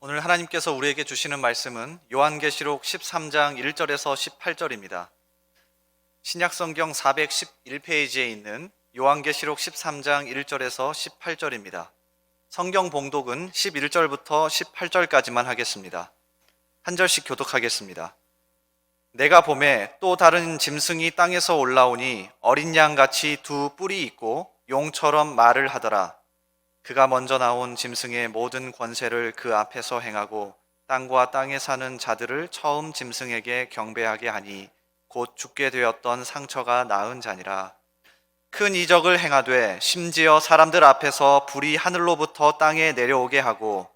오늘 하나님께서 우리에게 주시는 말씀은 요한계시록 13장 1절에서 18절입니다. 신약성경 411페이지에 있는 요한계시록 13장 1절에서 18절입니다. 성경 봉독은 11절부터 18절까지만 하겠습니다. 한 절씩 교독하겠습니다. 내가 보매 또 다른 짐승이 땅에서 올라오니 어린 양같이 두 뿔이 있고 용처럼 말을 하더라. 그가 먼저 나온 짐승의 모든 권세를 그 앞에서 행하고 땅과 땅에 사는 자들을 처음 짐승에게 경배하게 하니 곧 죽게 되었던 상처가 나은 자니라. 큰 이적을 행하되 심지어 사람들 앞에서 불이 하늘로부터 땅에 내려오게 하고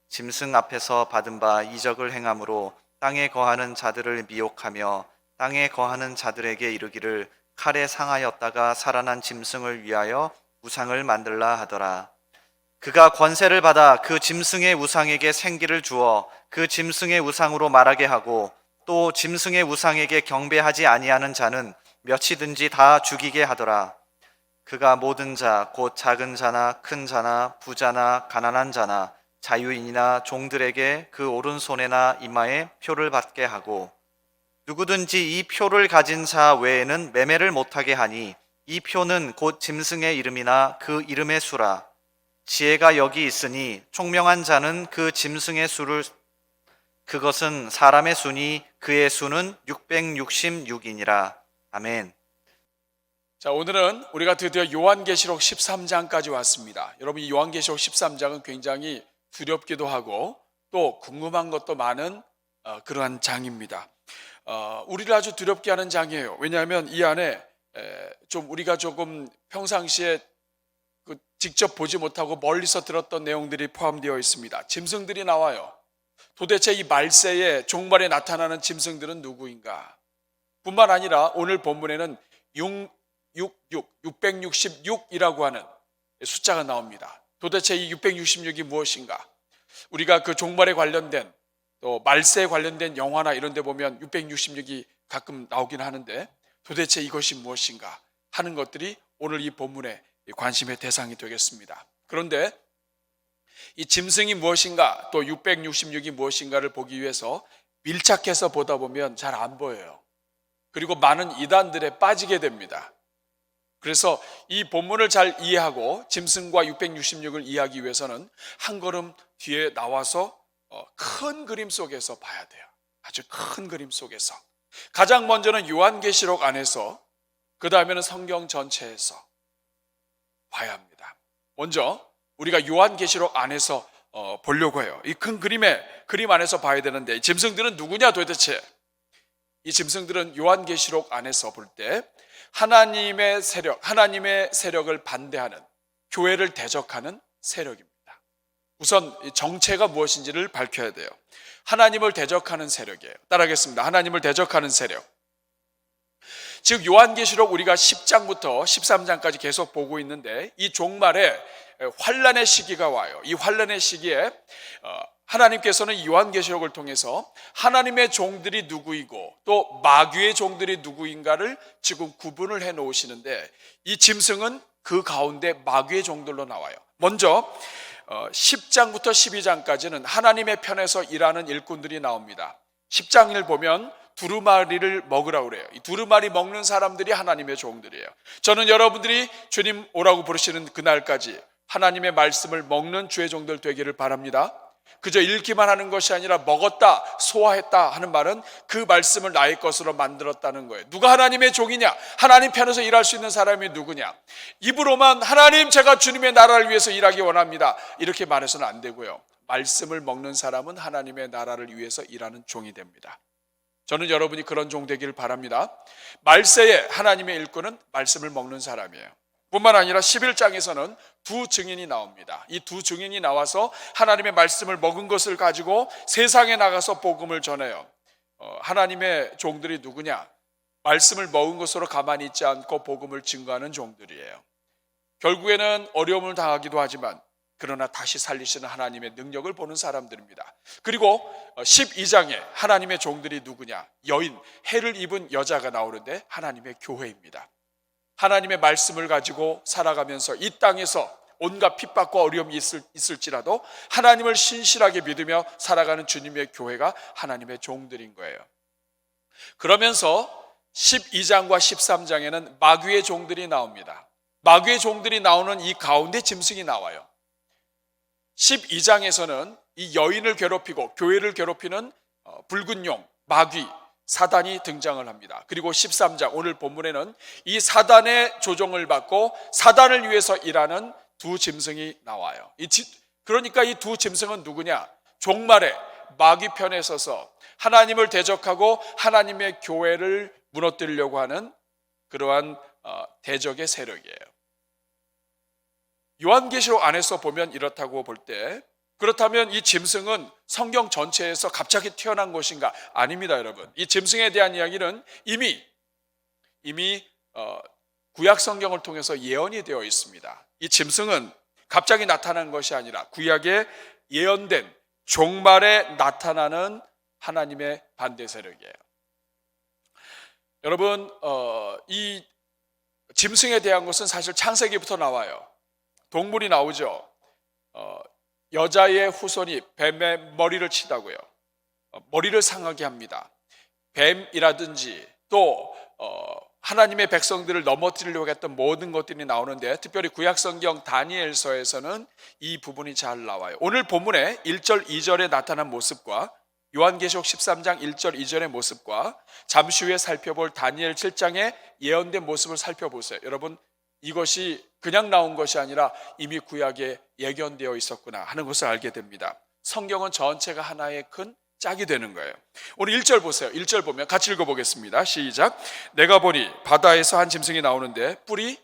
짐승 앞에서 받은 바 이적을 행함으로 땅에 거하는 자들을 미혹하며 땅에 거하는 자들에게 이르기를 칼에 상하였다가 살아난 짐승을 위하여 우상을 만들라 하더라. 그가 권세를 받아 그 짐승의 우상에게 생기를 주어 그 짐승의 우상으로 말하게 하고 또 짐승의 우상에게 경배하지 아니하는 자는 몇이든지 다 죽이게 하더라. 그가 모든 자, 곧 작은 자나 큰 자나 부자나 가난한 자나 자유인이나 종들에게 그 오른손에나 이마에 표를 받게 하고 누구든지 이 표를 가진 자 외에는 매매를 못하게 하니 이 표는 곧 짐승의 이름이나 그 이름의 수라. 지혜가 여기 있으니 총명한 자는 그 짐승의 수를 그것은 사람의 수니 그의 수는 666이니라. 아멘. 자, 오늘은 우리가 드디어 요한계시록 13장까지 왔습니다. 여러분, 이 요한계시록 13장은 굉장히 두렵기도 하고 또 궁금한 것도 많은 그러한 장입니다. 우리를 아주 두렵게 하는 장이에요. 왜냐하면 이 안에 좀 우리가 조금 평상시에 직접 보지 못하고 멀리서 들었던 내용들이 포함되어 있습니다. 짐승들이 나와요. 도대체 이 말세에 종말에 나타나는 짐승들은 누구인가? 뿐만 아니라 오늘 본문에는 666이라고 하는 숫자가 나옵니다. 도대체 이 666이 무엇인가? 우리가 그 종말에 관련된 또 말세에 관련된 영화나 이런 데 보면 666이 가끔 나오긴 하는데 도대체 이것이 무엇인가 하는 것들이 오늘 이 본문의 관심의 대상이 되겠습니다. 그런데 이 짐승이 무엇인가 또 666이 무엇인가를 보기 위해서 밀착해서 보다 보면 잘 안 보여요. 그리고 많은 이단들에 빠지게 됩니다. 그래서 이 본문을 잘 이해하고 짐승과 666을 이해하기 위해서는 한 걸음 뒤에 나와서 큰 그림 속에서 봐야 돼요. 아주 큰 그림 속에서. 가장 먼저는 요한계시록 안에서, 그 다음에는 성경 전체에서 봐야 합니다. 먼저 우리가 요한계시록 안에서 보려고 해요. 이 큰 그림 안에서 봐야 되는데, 짐승들은 누구냐 도대체? 이 짐승들은 요한계시록 안에서 볼 때 하나님의 세력을 반대하는, 교회를 대적하는 세력입니다. 우선 정체가 무엇인지를 밝혀야 돼요. 하나님을 대적하는 세력이에요. 따라하겠습니다. 하나님을 대적하는 세력. 즉 요한계시록 우리가 10장부터 13장까지 계속 보고 있는데 이 종말에 환난의 시기가 와요. 이 환난의 시기에 하나님께서는 이 요한계시록을 통해서 하나님의 종들이 누구이고 또 마귀의 종들이 누구인가를 지금 구분을 해 놓으시는데, 이 짐승은 그 가운데 마귀의 종들로 나와요. 먼저 10장부터 12장까지는 하나님의 편에서 일하는 일꾼들이 나옵니다. 10장을 보면 두루마리를 먹으라고 그래요. 이 두루마리 먹는 사람들이 하나님의 종들이에요. 저는 여러분들이 주님 오라고 부르시는 그날까지 하나님의 말씀을 먹는 주의 종들 되기를 바랍니다. 그저 읽기만 하는 것이 아니라 먹었다, 소화했다 하는 말은 그 말씀을 나의 것으로 만들었다는 거예요. 누가 하나님의 종이냐? 하나님 편에서 일할 수 있는 사람이 누구냐? 입으로만 하나님, 제가 주님의 나라를 위해서 일하기 원합니다, 이렇게 말해서는 안 되고요. 말씀을 먹는 사람은 하나님의 나라를 위해서 일하는 종이 됩니다. 저는 여러분이 그런 종 되기를 바랍니다. 말세에 하나님의 일꾼은 말씀을 먹는 사람이에요. 뿐만 아니라 11장에서는 두 증인이 나옵니다. 이 두 증인이 나와서 하나님의 말씀을 먹은 것을 가지고 세상에 나가서 복음을 전해요. 하나님의 종들이 누구냐? 말씀을 먹은 것으로 가만히 있지 않고 복음을 증거하는 종들이에요. 결국에는 어려움을 당하기도 하지만 그러나 다시 살리시는 하나님의 능력을 보는 사람들입니다. 그리고 12장에 하나님의 종들이 누구냐? 여인, 해를 입은 여자가 나오는데 하나님의 교회입니다. 하나님의 말씀을 가지고 살아가면서 이 땅에서 온갖 핍박과 어려움이 있을지라도 하나님을 신실하게 믿으며 살아가는 주님의 교회가 하나님의 종들인 거예요. 그러면서 12장과 13장에는 마귀의 종들이 나옵니다. 마귀의 종들이 나오는 이 가운데 짐승이 나와요. 12장에서는 이 여인을 괴롭히고 교회를 괴롭히는 붉은 용, 마귀, 사단이 등장을 합니다. 그리고 13장 오늘 본문에는 이 사단의 조종을 받고 사단을 위해서 일하는 두 짐승이 나와요. 그러니까 이 두 짐승은 누구냐? 종말에 마귀 편에 서서 하나님을 대적하고 하나님의 교회를 무너뜨리려고 하는 그러한 대적의 세력이에요. 요한계시록 안에서 보면 이렇다고 볼 때, 그렇다면 이 짐승은 성경 전체에서 갑자기 태어난 것인가? 아닙니다, 여러분. 이 짐승에 대한 이야기는 이미 구약 성경을 통해서 예언이 되어 있습니다. 이 짐승은 갑자기 나타난 것이 아니라 구약에 예언된 종말에 나타나는 하나님의 반대 세력이에요. 여러분, 이 짐승에 대한 것은 사실 창세기부터 나와요. 동물이 나오죠. 여자의 후손이 뱀의 머리를 치다고요. 머리를 상하게 합니다. 뱀이라든지 또 하나님의 백성들을 넘어뜨리려고 했던 모든 것들이 나오는데, 특별히 구약성경 다니엘서에서는 이 부분이 잘 나와요. 오늘 본문에 1절 2절에 나타난 모습과 요한계시록 13장 1절 2절의 모습과 잠시 후에 살펴볼 다니엘 7장의 예언된 모습을 살펴보세요. 여러분, 이것이 그냥 나온 것이 아니라 이미 구약에 예견되어 있었구나 하는 것을 알게 됩니다. 성경은 전체가 하나의 큰 짝이 되는 거예요. 오늘 1절 보세요. 1절 보면 같이 읽어보겠습니다. 시작. 내가 보니 바다에서 한 짐승이 나오는데 뿔이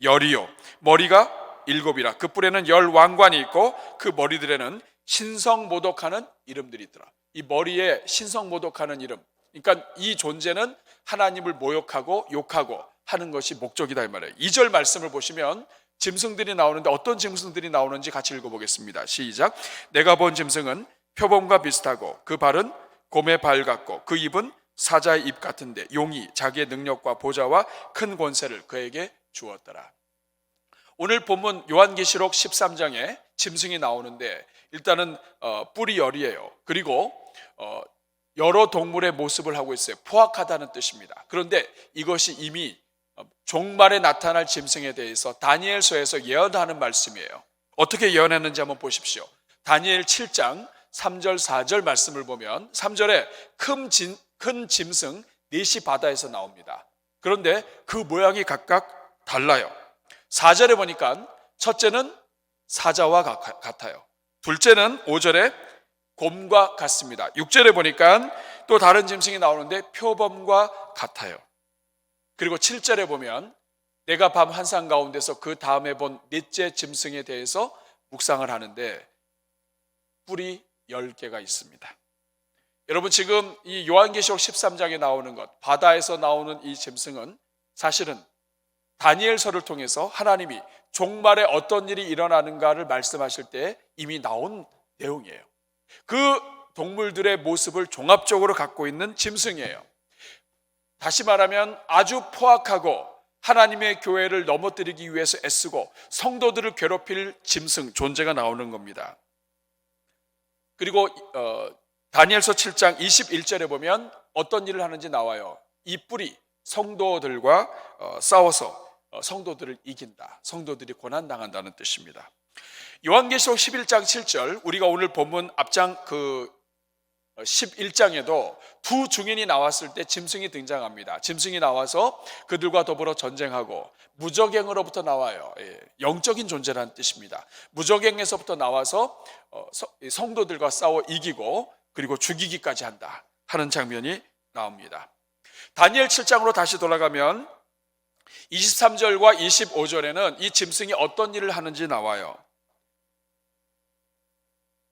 열이요 머리가 7이라. 그 뿔에는 10왕관이 있고 그 머리들에는 신성모독하는 이름들이 있더라. 이 머리에 신성모독하는 이름, 그러니까 이 존재는 하나님을 모욕하고 욕하고 하는 것이 목적이다 이 말이에요. 2절 말씀을 보시면 짐승들이 나오는데 어떤 짐승들이 나오는지 같이 읽어보겠습니다. 시작. 내가 본 짐승은 표범과 비슷하고 그 발은 곰의 발 같고 그 입은 사자의 입 같은데 용이 자기의 능력과 보좌와 큰 권세를 그에게 주었더라. 오늘 본문 요한계시록 13장에 짐승이 나오는데 일단은 뿔이 열이에요. 그리고 여러 동물의 모습을 하고 있어요. 포악하다는 뜻입니다. 그런데 이것이 이미 종말에 나타날 짐승에 대해서 다니엘서에서 예언하는 말씀이에요. 어떻게 예언했는지 한번 보십시오. 다니엘 7장 3절 4절 말씀을 보면 3절에 큰 짐승 넷이 바다에서 나옵니다. 그런데 그 모양이 각각 달라요. 4절에 보니까 첫째는 사자와 같아요. 둘째는 5절에 곰과 같습니다. 6절에 보니까 또 다른 짐승이 나오는데 표범과 같아요. 그리고 7절에 보면 내가 밤 한상 가운데서 그 다음에 본 넷째 짐승에 대해서 묵상을 하는데 뿔이 10개가 있습니다. 여러분, 지금 이 요한계시록 13장에 나오는 것, 바다에서 나오는 이 짐승은 사실은 다니엘서를 통해서 하나님이 종말에 어떤 일이 일어나는가를 말씀하실 때 이미 나온 내용이에요. 그 동물들의 모습을 종합적으로 갖고 있는 짐승이에요. 다시 말하면 아주 포악하고 하나님의 교회를 넘어뜨리기 위해서 애쓰고 성도들을 괴롭힐 짐승 존재가 나오는 겁니다. 그리고 다니엘서 7장 21절에 보면 어떤 일을 하는지 나와요. 이 뿔이 성도들과 싸워서 성도들을 이긴다. 성도들이 고난당한다는 뜻입니다. 요한계시록 11장 7절, 우리가 오늘 본문 앞장 11장에도 두 증인이 나왔을 때 짐승이 등장합니다. 짐승이 나와서 그들과 더불어 전쟁하고 무저갱으로부터 나와요. 영적인 존재라는 뜻입니다. 무저갱에서부터 나와서 성도들과 싸워 이기고 그리고 죽이기까지 한다 하는 장면이 나옵니다. 다니엘 7장으로 다시 돌아가면 23절과 25절에는 이 짐승이 어떤 일을 하는지 나와요.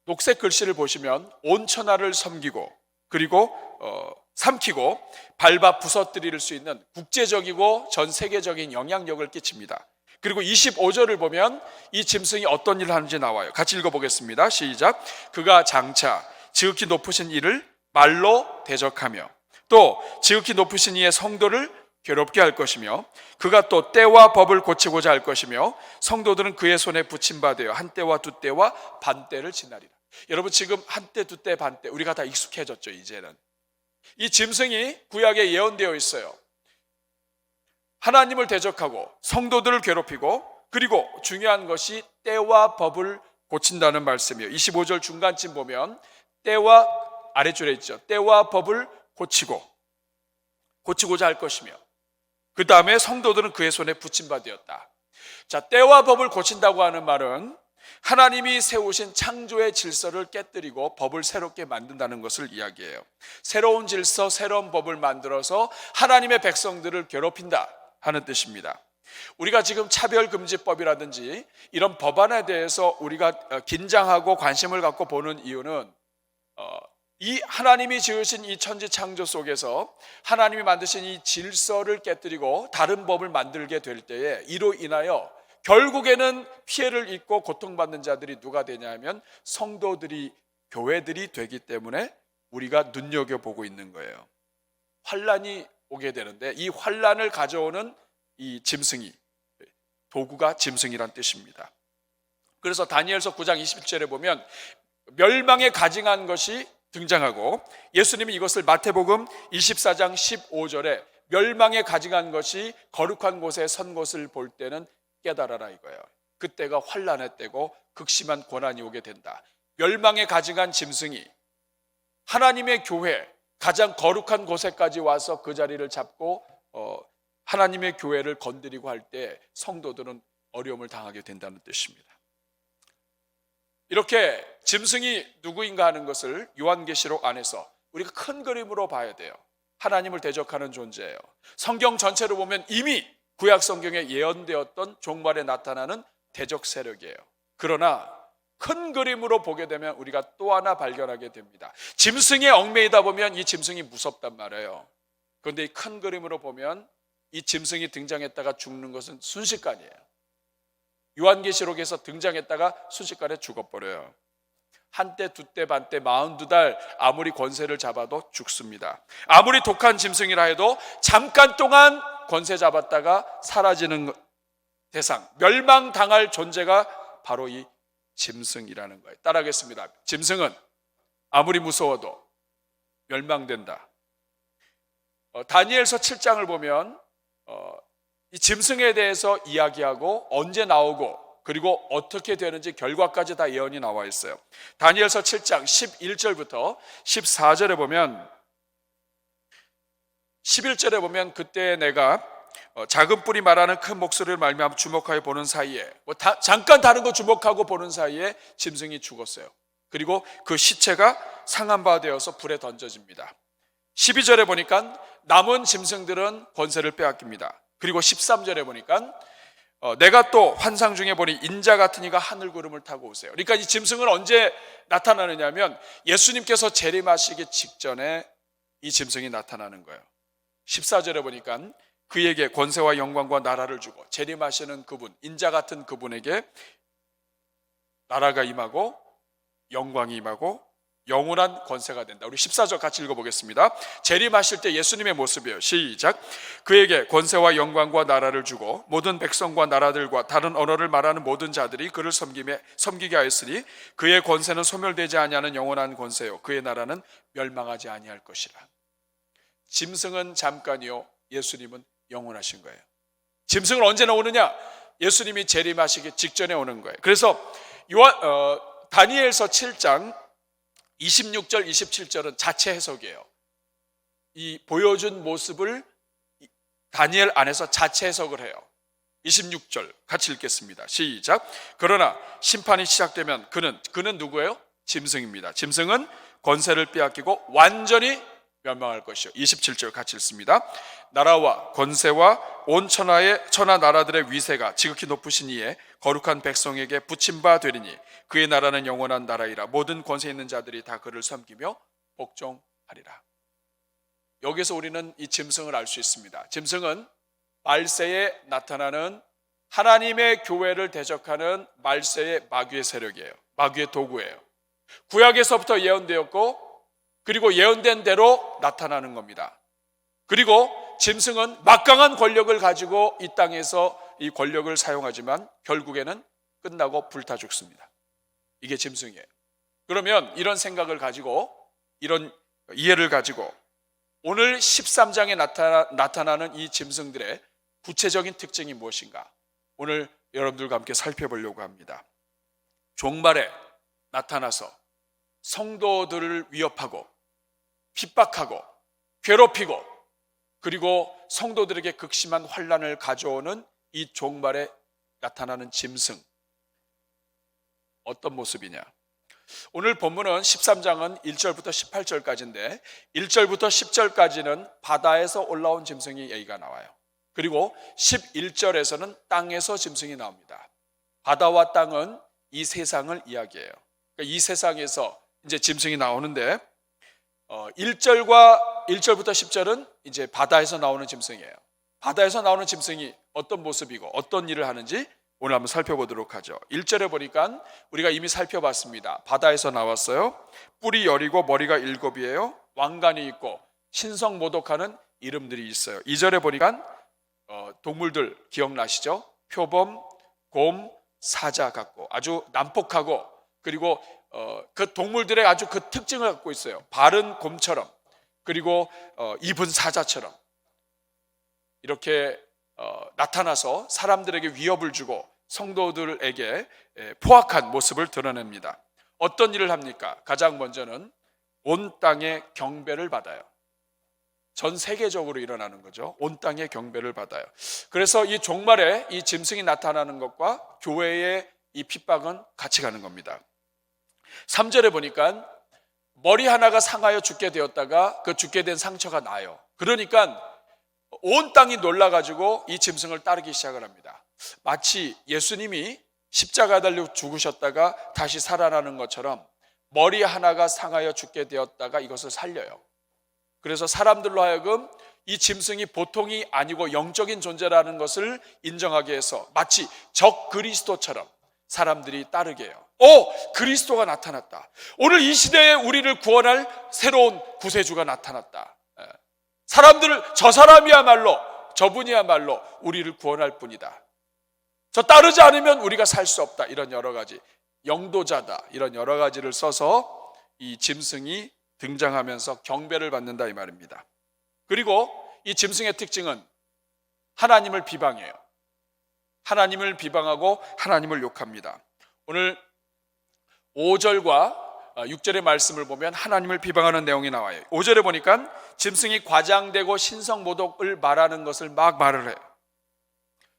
녹색 글씨를 보시면 온 천하를 섬기고 그리고 삼키고 밟아 부서뜨릴 수 있는 국제적이고 전 세계적인 영향력을 끼칩니다. 그리고 25절을 보면 이 짐승이 어떤 일을 하는지 나와요. 같이 읽어보겠습니다. 시작. 그가 장차 지극히 높으신 이를 말로 대적하며 또 지극히 높으신 이의 성도를 괴롭게 할 것이며 그가 또 때와 법을 고치고자 할 것이며 성도들은 그의 손에 붙임받아요 한 때와 두 때와 반 때를 지나리라. 여러분 지금 한 때, 두 때, 반 때 우리가 다 익숙해졌죠. 이제는 이 짐승이 구약에 예언되어 있어요. 하나님을 대적하고 성도들을 괴롭히고 그리고 중요한 것이 때와 법을 고친다는 말씀이에요. 25절 중간쯤 보면 때와 아래줄에 있죠. 때와 법을 고치고자 할 것이며 그 다음에 성도들은 그의 손에 붙임받았다. 자, 때와 법을 고친다고 하는 말은 하나님이 세우신 창조의 질서를 깨뜨리고 법을 새롭게 만든다는 것을 이야기해요. 새로운 질서, 새로운 법을 만들어서 하나님의 백성들을 괴롭힌다 하는 뜻입니다. 우리가 지금 차별금지법이라든지 이런 법안에 대해서 우리가 긴장하고 관심을 갖고 보는 이유는 이 하나님이 지으신 이 천지 창조 속에서 하나님이 만드신 이 질서를 깨뜨리고 다른 법을 만들게 될 때에 이로 인하여 결국에는 피해를 입고 고통받는 자들이 누가 되냐면 성도들이, 교회들이 되기 때문에 우리가 눈여겨보고 있는 거예요. 환란이 오게 되는데 이 환란을 가져오는 이 짐승이, 도구가 짐승이란 뜻입니다. 그래서 다니엘서 9장 21절에 보면 멸망에 가증한 것이 등장하고 예수님이 이것을 마태복음 24장 15절에 멸망에 가증한 것이 거룩한 곳에 선 곳을 볼 때는 깨달아라 이거예요. 그때가 환란의 때고 극심한 고난이 오게 된다. 멸망에 가증한 짐승이 하나님의 교회 가장 거룩한 곳에까지 와서 그 자리를 잡고 하나님의 교회를 건드리고 할 때 성도들은 어려움을 당하게 된다는 뜻입니다. 이렇게 짐승이 누구인가 하는 것을 요한계시록 안에서 우리가 큰 그림으로 봐야 돼요. 하나님을 대적하는 존재예요. 성경 전체로 보면 이미 구약 성경에 예언되었던 종말에 나타나는 대적 세력이에요. 그러나 큰 그림으로 보게 되면 우리가 또 하나 발견하게 됩니다. 짐승에 얽매이다 보면 이 짐승이 무섭단 말이에요. 그런데 이 큰 그림으로 보면 이 짐승이 등장했다가 죽는 것은 순식간이에요. 요한계시록에서 등장했다가 순식간에 죽어버려요. 한때, 두때, 반때, 42달 아무리 권세를 잡아도 죽습니다. 아무리 독한 짐승이라 해도 잠깐 동안 권세 잡았다가 사라지는 대상, 멸망당할 존재가 바로 이 짐승이라는 거예요. 따라하겠습니다. 짐승은 아무리 무서워도 멸망된다. 다니엘서 7장을 보면 이 짐승에 대해서 이야기하고 언제 나오고 그리고 어떻게 되는지 결과까지 다 예언이 나와 있어요. 다니엘서 7장 11절부터 14절에 보면 11절에 보면 그때 내가 작은 뿔이 말하는 큰 목소리를 말미암아 주목하여 보는 사이에 잠깐 다른 거 주목하고 보는 사이에 짐승이 죽었어요. 그리고 그 시체가 상한 바 되어서 불에 던져집니다. 12절에 보니까 남은 짐승들은 권세를 빼앗깁니다. 그리고 13절에 보니까 내가 또 환상 중에 보니 인자 같은 이가 하늘 구름을 타고 오세요. 그러니까 이 짐승은 언제 나타나느냐면 예수님께서 재림하시기 직전에 이 짐승이 나타나는 거예요. 14절에 보니까 그에게 권세와 영광과 나라를 주고 재림하시는 그분, 인자 같은 그분에게 나라가 임하고 영광이 임하고 영원한 권세가 된다. 우리 14절 같이 읽어보겠습니다. 재림하실 때 예수님의 모습이에요. 시작. 그에게 권세와 영광과 나라를 주고 모든 백성과 나라들과 다른 언어를 말하는 모든 자들이 그를 섬기게 하였으니 그의 권세는 소멸되지 아니하는 영원한 권세요 그의 나라는 멸망하지 아니할 것이라. 짐승은 잠깐이요 예수님은 영원하신 거예요. 짐승은 언제 오느냐? 예수님이 재림하시기 직전에 오는 거예요. 그래서 다니엘서 7장 26절, 27절은 자체 해석이에요. 이 보여준 모습을 다니엘 안에서 자체 해석을 해요. 26절 같이 읽겠습니다. 시작. 그러나 심판이 시작되면 그는 누구예요? 짐승입니다. 짐승은 권세를 빼앗기고 완전히 멸망할 것이요. 27절 같이 읽습니다. 나라와 권세와 온 천하 나라들의 위세가 지극히 높으신 이에 거룩한 백성에게 붙임 바 되리니 그의 나라는 영원한 나라이라. 모든 권세 있는 자들이 다 그를 섬기며 복종하리라. 여기서 우리는 이 짐승을 알 수 있습니다. 짐승은 말세에 나타나는 하나님의 교회를 대적하는 말세의 마귀의 세력이에요. 마귀의 도구예요. 구약에서부터 예언되었고 그리고 예언된 대로 나타나는 겁니다. 그리고 짐승은 막강한 권력을 가지고 이 땅에서 이 권력을 사용하지만 결국에는 끝나고 불타 죽습니다. 이게 짐승이에요. 그러면 이런 생각을 가지고, 이런 이해를 가지고 오늘 13장에 나타나는 이 짐승들의 구체적인 특징이 무엇인가, 오늘 여러분들과 함께 살펴보려고 합니다. 종말에 나타나서 성도들을 위협하고 핍박하고 괴롭히고, 그리고 성도들에게 극심한 환난을 가져오는 이 종말에 나타나는 짐승, 어떤 모습이냐. 오늘 본문은 13장은 1절부터 18절까지인데 1절부터 10절까지는 바다에서 올라온 짐승이 얘기가 나와요. 그리고 11절에서는 땅에서 짐승이 나옵니다. 바다와 땅은 이 세상을 이야기해요. 그러니까 이 세상에서 이제 짐승이 나오는데 1절부터 10절은 이제 바다에서 나오는 짐승이에요. 바다에서 나오는 짐승이 어떤 모습이고 어떤 일을 하는지 오늘 한번 살펴보도록 하죠. 1절에 보니까 우리가 이미 살펴봤습니다. 바다에서 나왔어요. 뿔이 여리고 머리가 7이에요. 왕관이 있고 신성모독하는 이름들이 있어요. 2절에 보니까 동물들 기억나시죠? 표범, 곰, 사자 같고 아주 난폭하고, 그리고 그 동물들의 아주 그 특징을 갖고 있어요. 발은 곰처럼, 그리고 입은 사자처럼 이렇게 나타나서 사람들에게 위협을 주고 성도들에게 포악한 모습을 드러냅니다. 어떤 일을 합니까? 가장 먼저는 온 땅의 경배를 받아요. 전 세계적으로 일어나는 거죠. 온 땅의 경배를 받아요. 그래서 이 종말에 이 짐승이 나타나는 것과 교회의 이 핍박은 같이 가는 겁니다. 3절에 보니까 머리 하나가 상하여 죽게 되었다가 그 죽게 된 상처가 나요. 그러니까 온 땅이 놀라가지고 이 짐승을 따르기 시작을 합니다. 마치 예수님이 십자가에 달려 죽으셨다가 다시 살아나는 것처럼 머리 하나가 상하여 죽게 되었다가 이것을 살려요. 그래서 사람들로 하여금 이 짐승이 보통이 아니고 영적인 존재라는 것을 인정하게 해서 마치 적 그리스도처럼 사람들이 따르게 해요. 그리스도가 나타났다. 오늘 이 시대에 우리를 구원할 새로운 구세주가 나타났다. 저 사람이야말로, 저분이야말로 우리를 구원할 분이다. 저 따르지 않으면 우리가 살 수 없다. 이런 여러 가지, 영도자다, 이런 여러 가지를 써서 이 짐승이 등장하면서 경배를 받는다 이 말입니다. 그리고 이 짐승의 특징은 하나님을 비방해요. 하나님을 비방하고 하나님을 욕합니다. 오늘 5절과 6절의 말씀을 보면 하나님을 비방하는 내용이 나와요. 5절에 보니까 짐승이 과장되고 신성모독을 말하는 것을 막 말을 해요.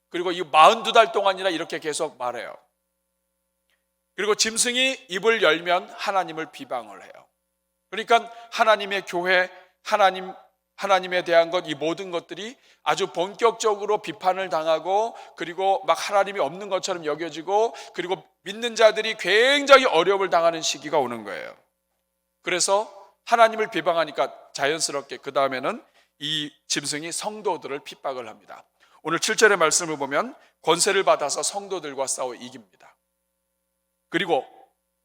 그리고 이 42달 동안이나 이렇게 계속 말해요. 그리고 짐승이 입을 열면 하나님을 비방을 해요. 그러니까 하나님의 교회, 하나님에 대한 것, 이 모든 것들이 아주 본격적으로 비판을 당하고, 그리고 막 하나님이 없는 것처럼 여겨지고, 그리고 믿는 자들이 굉장히 어려움을 당하는 시기가 오는 거예요. 그래서 하나님을 비방하니까 자연스럽게 그 다음에는 이 짐승이 성도들을 핍박을 합니다. 오늘 7절의 말씀을 보면 권세를 받아서 성도들과 싸워 이깁니다. 그리고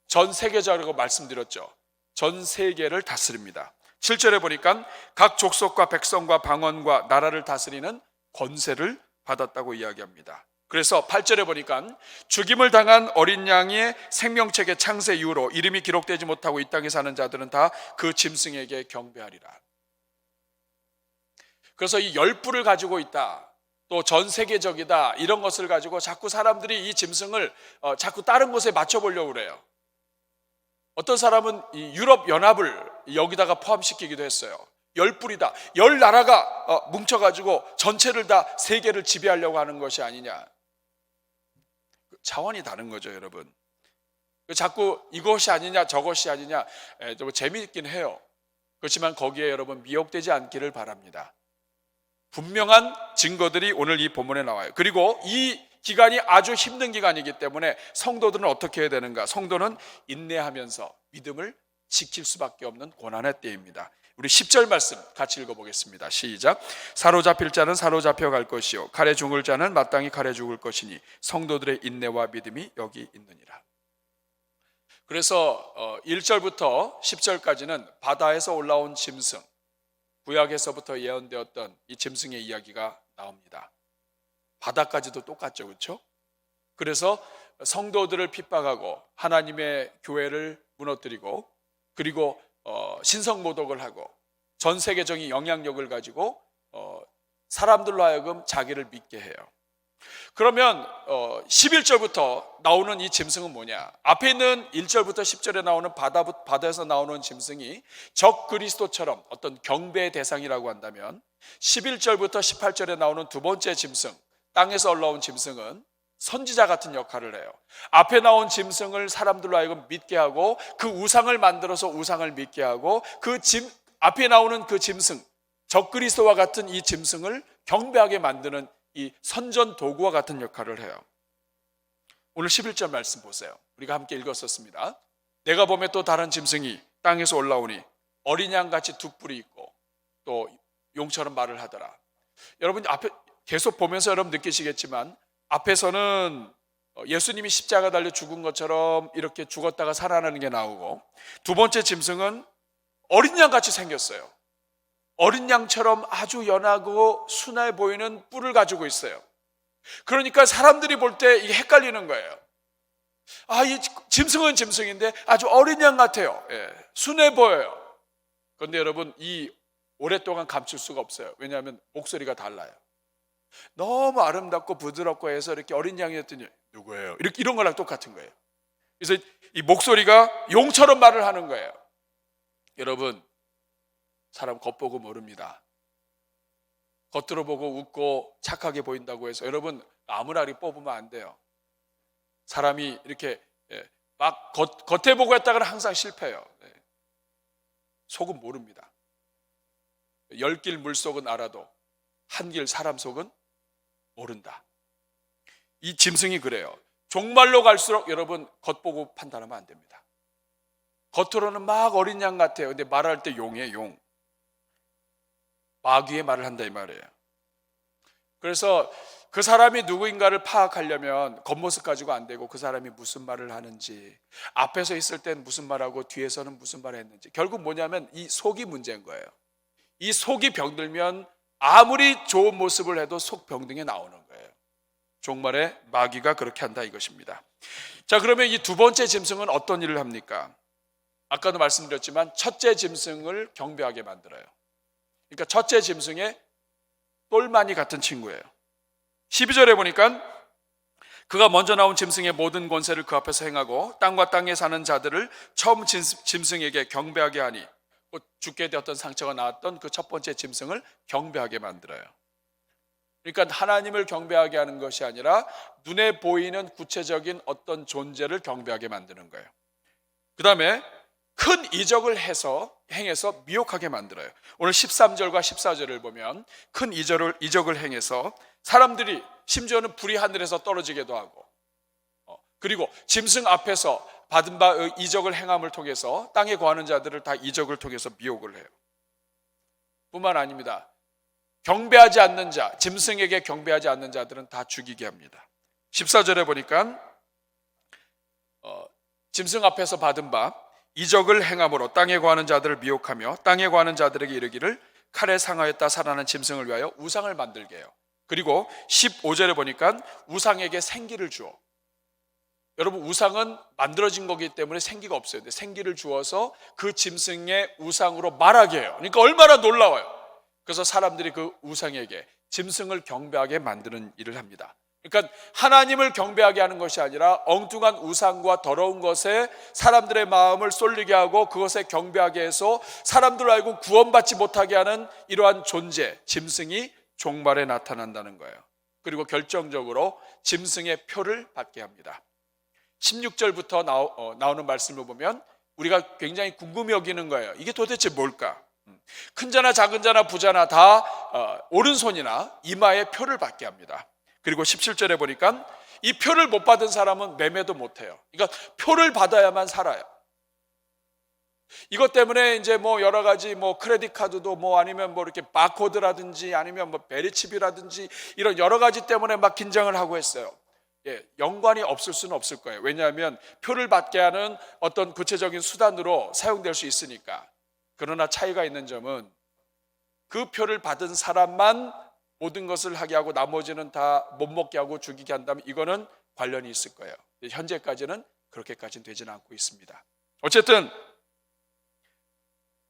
전 세계적으로 말씀드렸죠. 전 세계를 다스립니다. 7절에 보니까 각 족속과 백성과 방언과 나라를 다스리는 권세를 받았다고 이야기합니다. 그래서 8절에 보니까 죽임을 당한 어린 양의 생명책의 창세 이후로 이름이 기록되지 못하고 이 땅에 사는 자들은 다 그 짐승에게 경배하리라. 그래서 이 열불을 가지고 있다, 또 전 세계적이다, 이런 것을 가지고 자꾸 사람들이 이 짐승을 자꾸 다른 곳에 맞춰보려고 그래요. 어떤 사람은 이 유럽 연합을 여기다가 포함시키기도 했어요. 열불이다, 열 나라가 뭉쳐가지고 전체를 다 세계를 지배하려고 하는 것이 아니냐. 차원이 다른 거죠, 여러분. 자꾸 이것이 아니냐 저것이 아니냐, 좀 재미있긴 해요. 그렇지만 거기에 여러분 미혹되지 않기를 바랍니다. 분명한 증거들이 오늘 이 본문에 나와요. 그리고 이 기간이 아주 힘든 기간이기 때문에 성도들은 어떻게 해야 되는가? 성도는 인내하면서 믿음을 지킬 수밖에 없는 고난의 때입니다. 우리 10절 말씀 같이 읽어보겠습니다. 시작. 사로잡힐 자는 사로잡혀 갈 것이요 칼에 죽을 자는 마땅히 칼에 죽을 것이니 성도들의 인내와 믿음이 여기 있느니라. 그래서 1절부터 10절까지는 바다에서 올라온 짐승, 구약에서부터 예언되었던 이 짐승의 이야기가 나옵니다. 바다까지도 똑같죠, 그렇죠? 그래서 성도들을 핍박하고 하나님의 교회를 무너뜨리고 그리고 신성모독을 하고 전 세계적인 영향력을 가지고 사람들로 하여금 자기를 믿게 해요. 그러면 11절부터 나오는 이 짐승은 뭐냐? 앞에 있는 1절부터 10절에 나오는 바다에서 나오는 짐승이 적 그리스도처럼 어떤 경배의 대상이라고 한다면 11절부터 18절에 나오는 두 번째 짐승, 땅에서 올라온 짐승은 선지자 같은 역할을 해요. 앞에 나온 짐승을 사람들로 하여금 믿게 하고 그 우상을 만들어서 우상을 믿게 하고 앞에 나오는 그 짐승, 적 그리스도와 같은 이 짐승을 경배하게 만드는 이 선전 도구와 같은 역할을 해요. 오늘 11절 말씀 보세요. 우리가 함께 읽었었습니다. 내가 보면 또 다른 짐승이 땅에서 올라오니 어린 양같이 두 뿔이 있고 또 용처럼 말을 하더라. 여러분 앞에 계속 보면서 여러분 느끼시겠지만 앞에서는 예수님이 십자가 달려 죽은 것처럼 이렇게 죽었다가 살아나는 게 나오고 두 번째 짐승은 어린 양같이 생겼어요. 어린 양처럼 아주 연하고 순해 보이는 뿔을 가지고 있어요. 그러니까 사람들이 볼 때 이게 헷갈리는 거예요. 이 짐승은 짐승인데 아주 어린 양 같아요. 순해 보여요. 그런데 여러분 이 오랫동안 감출 수가 없어요. 왜냐하면 목소리가 달라요. 너무 아름답고 부드럽고 해서 이렇게 어린 양이었더니 누구예요? 이런 거랑 똑같은 거예요. 그래서 이 목소리가 용처럼 말을 하는 거예요. 여러분 사람 겉보고 모릅니다. 겉으로 보고 웃고 착하게 보인다고 해서 여러분 아무나리 뽑으면 안 돼요. 사람이 이렇게 막 겉에 보고 했다가는 항상 실패해요. 속은 모릅니다. 10길 물속은 알아도 한 길 사람 속은 모른다. 이 짐승이 그래요. 종말로 갈수록 여러분 겉보고 판단하면 안 됩니다. 겉으로는 막 어린 양 같아요. 근데 말할 때 용이에요, 용. 마귀의 말을 한다 이 말이에요. 그래서 그 사람이 누구인가를 파악하려면 겉모습 가지고 안 되고 그 사람이 무슨 말을 하는지, 앞에서 있을 땐 무슨 말하고 뒤에서는 무슨 말을 했는지, 결국 뭐냐면 이 속이 문제인 거예요. 이 속이 병들면 아무리 좋은 모습을 해도 속 병등에 나오는 거예요. 종말에 마귀가 그렇게 한다 이것입니다. 자, 그러면 이 두 번째 짐승은 어떤 일을 합니까? 아까도 말씀드렸지만 첫째 짐승을 경배하게 만들어요. 그러니까 첫째 짐승의 똘마니 같은 친구예요. 12절에 보니까 그가 먼저 나온 짐승의 모든 권세를 그 앞에서 행하고 땅과 땅에 사는 자들을 처음 짐승에게 경배하게 하니, 죽게 되었던 상처가 나왔던 그 첫 번째 짐승을 경배하게 만들어요. 그러니까 하나님을 경배하게 하는 것이 아니라 눈에 보이는 구체적인 어떤 존재를 경배하게 만드는 거예요. 그 다음에 큰 이적을 행해서 미혹하게 만들어요. 오늘 13절과 14절을 보면 큰 이적을 행해서 사람들이, 심지어는 불이 하늘에서 떨어지기도 하고, 그리고 짐승 앞에서 받은 바 이적을 행함을 통해서 땅에 거하는 자들을 다 이적을 통해서 미혹을 해요. 뿐만 아닙니다. 경배하지 않는 자, 짐승에게 경배하지 않는 자들은 다 죽이게 합니다. 14절에 보니까 짐승 앞에서 받은 바 이적을 행함으로 땅에 거하는 자들을 미혹하며 땅에 거하는 자들에게 이르기를 칼에 상하였다 살아난 짐승을 위하여 우상을 만들게 해요. 그리고 15절에 보니까 우상에게 생기를 주어, 여러분 우상은 만들어진 거기 때문에 생기가 없어요. 근데 생기를 주어서 그 짐승의 우상으로 말하게 해요. 그러니까 얼마나 놀라워요. 그래서 사람들이 그 우상에게 짐승을 경배하게 만드는 일을 합니다. 그러니까 하나님을 경배하게 하는 것이 아니라 엉뚱한 우상과 더러운 것에 사람들의 마음을 쏠리게 하고 그것에 경배하게 해서 사람들 알고 구원받지 못하게 하는 이러한 존재, 짐승이 종말에 나타난다는 거예요. 그리고 결정적으로 짐승의 표를 받게 합니다. 16절부터 나오는 말씀을 보면 우리가 굉장히 궁금히 여기는 거예요. 이게 도대체 뭘까? 큰 자나 작은 자나 부자나 다 오른손이나 이마에 표를 받게 합니다. 그리고 17절에 보니까 이 표를 못 받은 사람은 매매도 못 해요. 그러니까 표를 받아야만 살아요. 이것 때문에 이제 뭐 여러 가지 뭐 크레딧 카드도 뭐 아니면 뭐 이렇게 바코드라든지 아니면 뭐 베리칩이라든지 이런 여러 가지 때문에 막 긴장을 하고 했어요. 연관이 없을 수는 없을 거예요. 왜냐하면 표를 받게 하는 어떤 구체적인 수단으로 사용될 수 있으니까. 그러나 차이가 있는 점은 그 표를 받은 사람만 모든 것을 하게 하고 나머지는 다 못 먹게 하고 죽이게 한다면 이거는 관련이 있을 거예요. 현재까지는 그렇게까지는 되지는 않고 있습니다. 어쨌든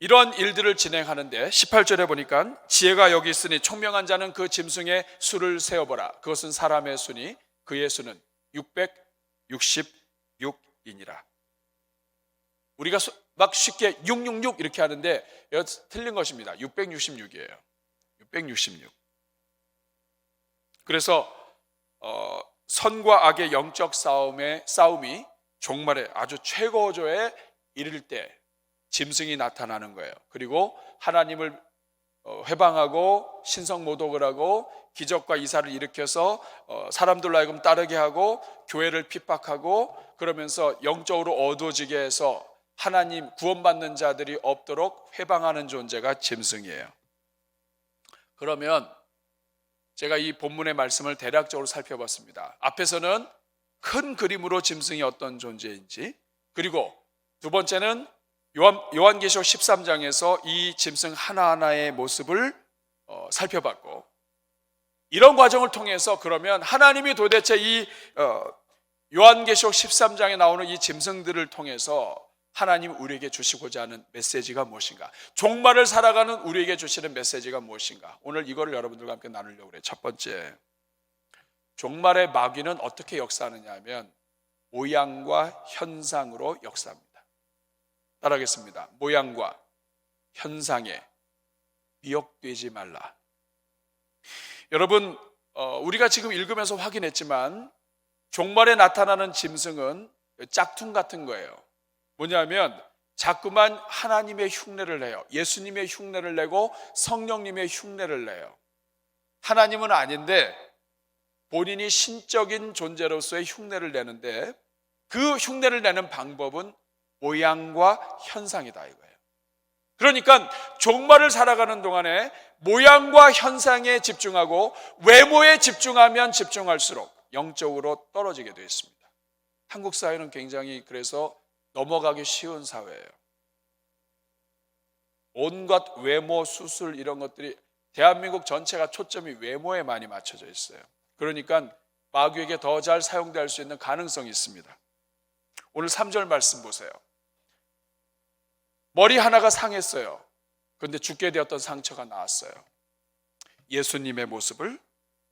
이런 일들을 진행하는데 18절에 보니까 지혜가 여기 있으니 총명한 자는 그 짐승의 수를 세어보라. 그것은 사람의 수니 그의 수는 666이니라. 우리가 막 쉽게 666 이렇게 하는데 이거 틀린 것입니다. 666이에요. 666. 그래서 선과 악의 영적 싸움이 종말에 아주 최고조에 이를 때 짐승이 나타나는 거예요. 그리고 하나님을 회방하고 신성모독을 하고 기적과 이사를 일으켜서 사람들로 하여금 따르게 하고 교회를 핍박하고 그러면서 영적으로 어두워지게 해서 하나님 구원받는 자들이 없도록 회방하는 존재가 짐승이에요. 그러면 제가 이 본문의 말씀을 대략적으로 살펴봤습니다. 앞에서는 큰 그림으로 짐승이 어떤 존재인지, 그리고 두 번째는 요한계시록 13장에서 이 짐승 하나하나의 모습을 살펴봤고, 이런 과정을 통해서 그러면 하나님이 도대체 이 요한계시록 13장에 나오는 이 짐승들을 통해서 하나님 우리에게 주시고자 하는 메시지가 무엇인가, 종말을 살아가는 우리에게 주시는 메시지가 무엇인가, 오늘 이거를 여러분들과 함께 나누려고 그래요. 첫 번째, 종말의 마귀는 어떻게 역사하느냐 하면 모양과 현상으로 역사합니다. 따라하겠습니다. 모양과 현상에 미혹되지 말라. 여러분, 우리가 지금 읽으면서 확인했지만 종말에 나타나는 짐승은 짝퉁 같은 거예요. 뭐냐면 자꾸만 하나님의 흉내를 내요. 예수님의 흉내를 내고 성령님의 흉내를 내요. 하나님은 아닌데 본인이 신적인 존재로서의 흉내를 내는데 그 흉내를 내는 방법은 모양과 현상이다 이거예요. 그러니까 종말을 살아가는 동안에 모양과 현상에 집중하고 외모에 집중하면 집중할수록 영적으로 떨어지게 되어 있습니다. 한국 사회는 굉장히 그래서 넘어가기 쉬운 사회예요. 온갖 외모 수술 이런 것들이 대한민국 전체가 초점이 외모에 많이 맞춰져 있어요. 그러니까 마귀에게 더 잘 사용될 수 있는 가능성이 있습니다. 오늘 3절 말씀 보세요. 머리 하나가 상했어요. 그런데 죽게 되었던 상처가 나았어요. 예수님의 모습을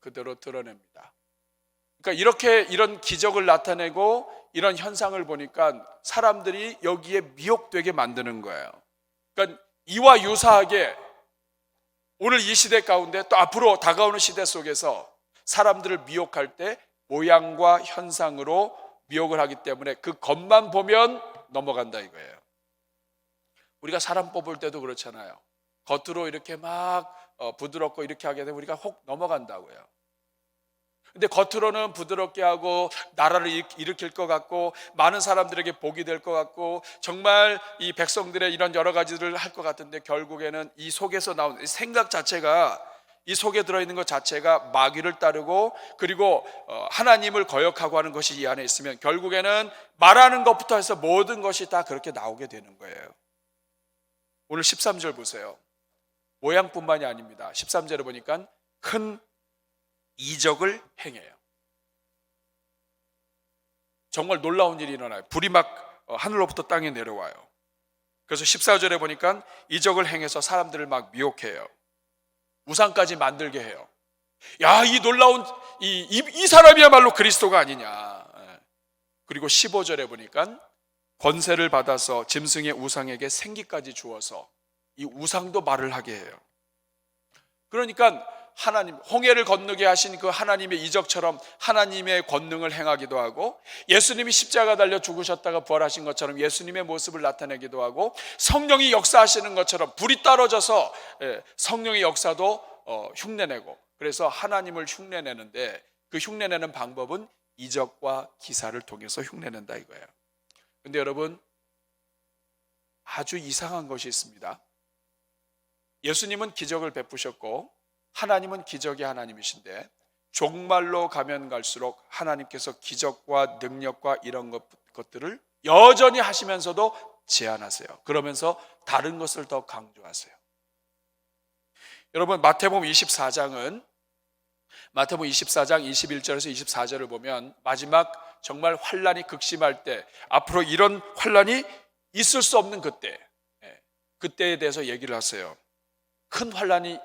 그대로 드러냅니다. 그러니까 이런 기적을 나타내고 이런 현상을 보니까 사람들이 여기에 미혹되게 만드는 거예요. 그러니까 이와 유사하게 오늘 이 시대 가운데 또 앞으로 다가오는 시대 속에서 사람들을 미혹할 때 모양과 현상으로 미혹을 하기 때문에 그 겉만 보면 넘어간다 이거예요. 우리가 사람 뽑을 때도 그렇잖아요. 겉으로 이렇게 막 부드럽고 이렇게 하게 되면 우리가 혹 넘어간다고요. 근데 겉으로는 부드럽게 하고 나라를 일으킬 것 같고 많은 사람들에게 복이 될 것 같고 정말 이 백성들의 이런 여러 가지들을 할 것 같은데 결국에는 이 속에서 나온 생각 자체가, 이 속에 들어있는 것 자체가 마귀를 따르고 그리고 하나님을 거역하고 하는 것이 이 안에 있으면 결국에는 말하는 것부터 해서 모든 것이 다 그렇게 나오게 되는 거예요. 오늘 13절 보세요. 모양뿐만이 아닙니다. 13절에 보니까 큰 이적을 행해요. 정말 놀라운 일이 일어나요. 불이 막 하늘로부터 땅에 내려와요. 그래서 14절에 보니까 이적을 행해서 사람들을 막 미혹해요. 우상까지 만들게 해요. 야, 이 놀라운 이 사람이야말로 그리스도가 아니냐. 그리고 15절에 보니까 권세를 받아서 짐승의 우상에게 생기까지 주어서 이 우상도 말을 하게 해요. 그러니까 하나님, 홍해를 건너게 하신 그 하나님의 이적처럼 하나님의 권능을 행하기도 하고 예수님이 십자가 달려 죽으셨다가 부활하신 것처럼 예수님의 모습을 나타내기도 하고 성령이 역사하시는 것처럼 불이 떨어져서 성령의 역사도 흉내내고, 그래서 하나님을 흉내내는데 그 흉내내는 방법은 이적과 기사를 통해서 흉내낸다 이거예요. 근데 여러분, 아주 이상한 것이 있습니다. 예수님은 기적을 베푸셨고 하나님은 기적의 하나님이신데 종말로 가면 갈수록 하나님께서 기적과 능력과 이런 것들을 여전히 하시면서도 제한하세요. 그러면서 다른 것을 더 강조하세요. 여러분 마태복음 24장 21절에서 24절을 보면 마지막 정말 환란이 극심할 때, 앞으로 이런 환란이 있을 수 없는 그때에 대해서 얘기를 하세요. 큰 환란이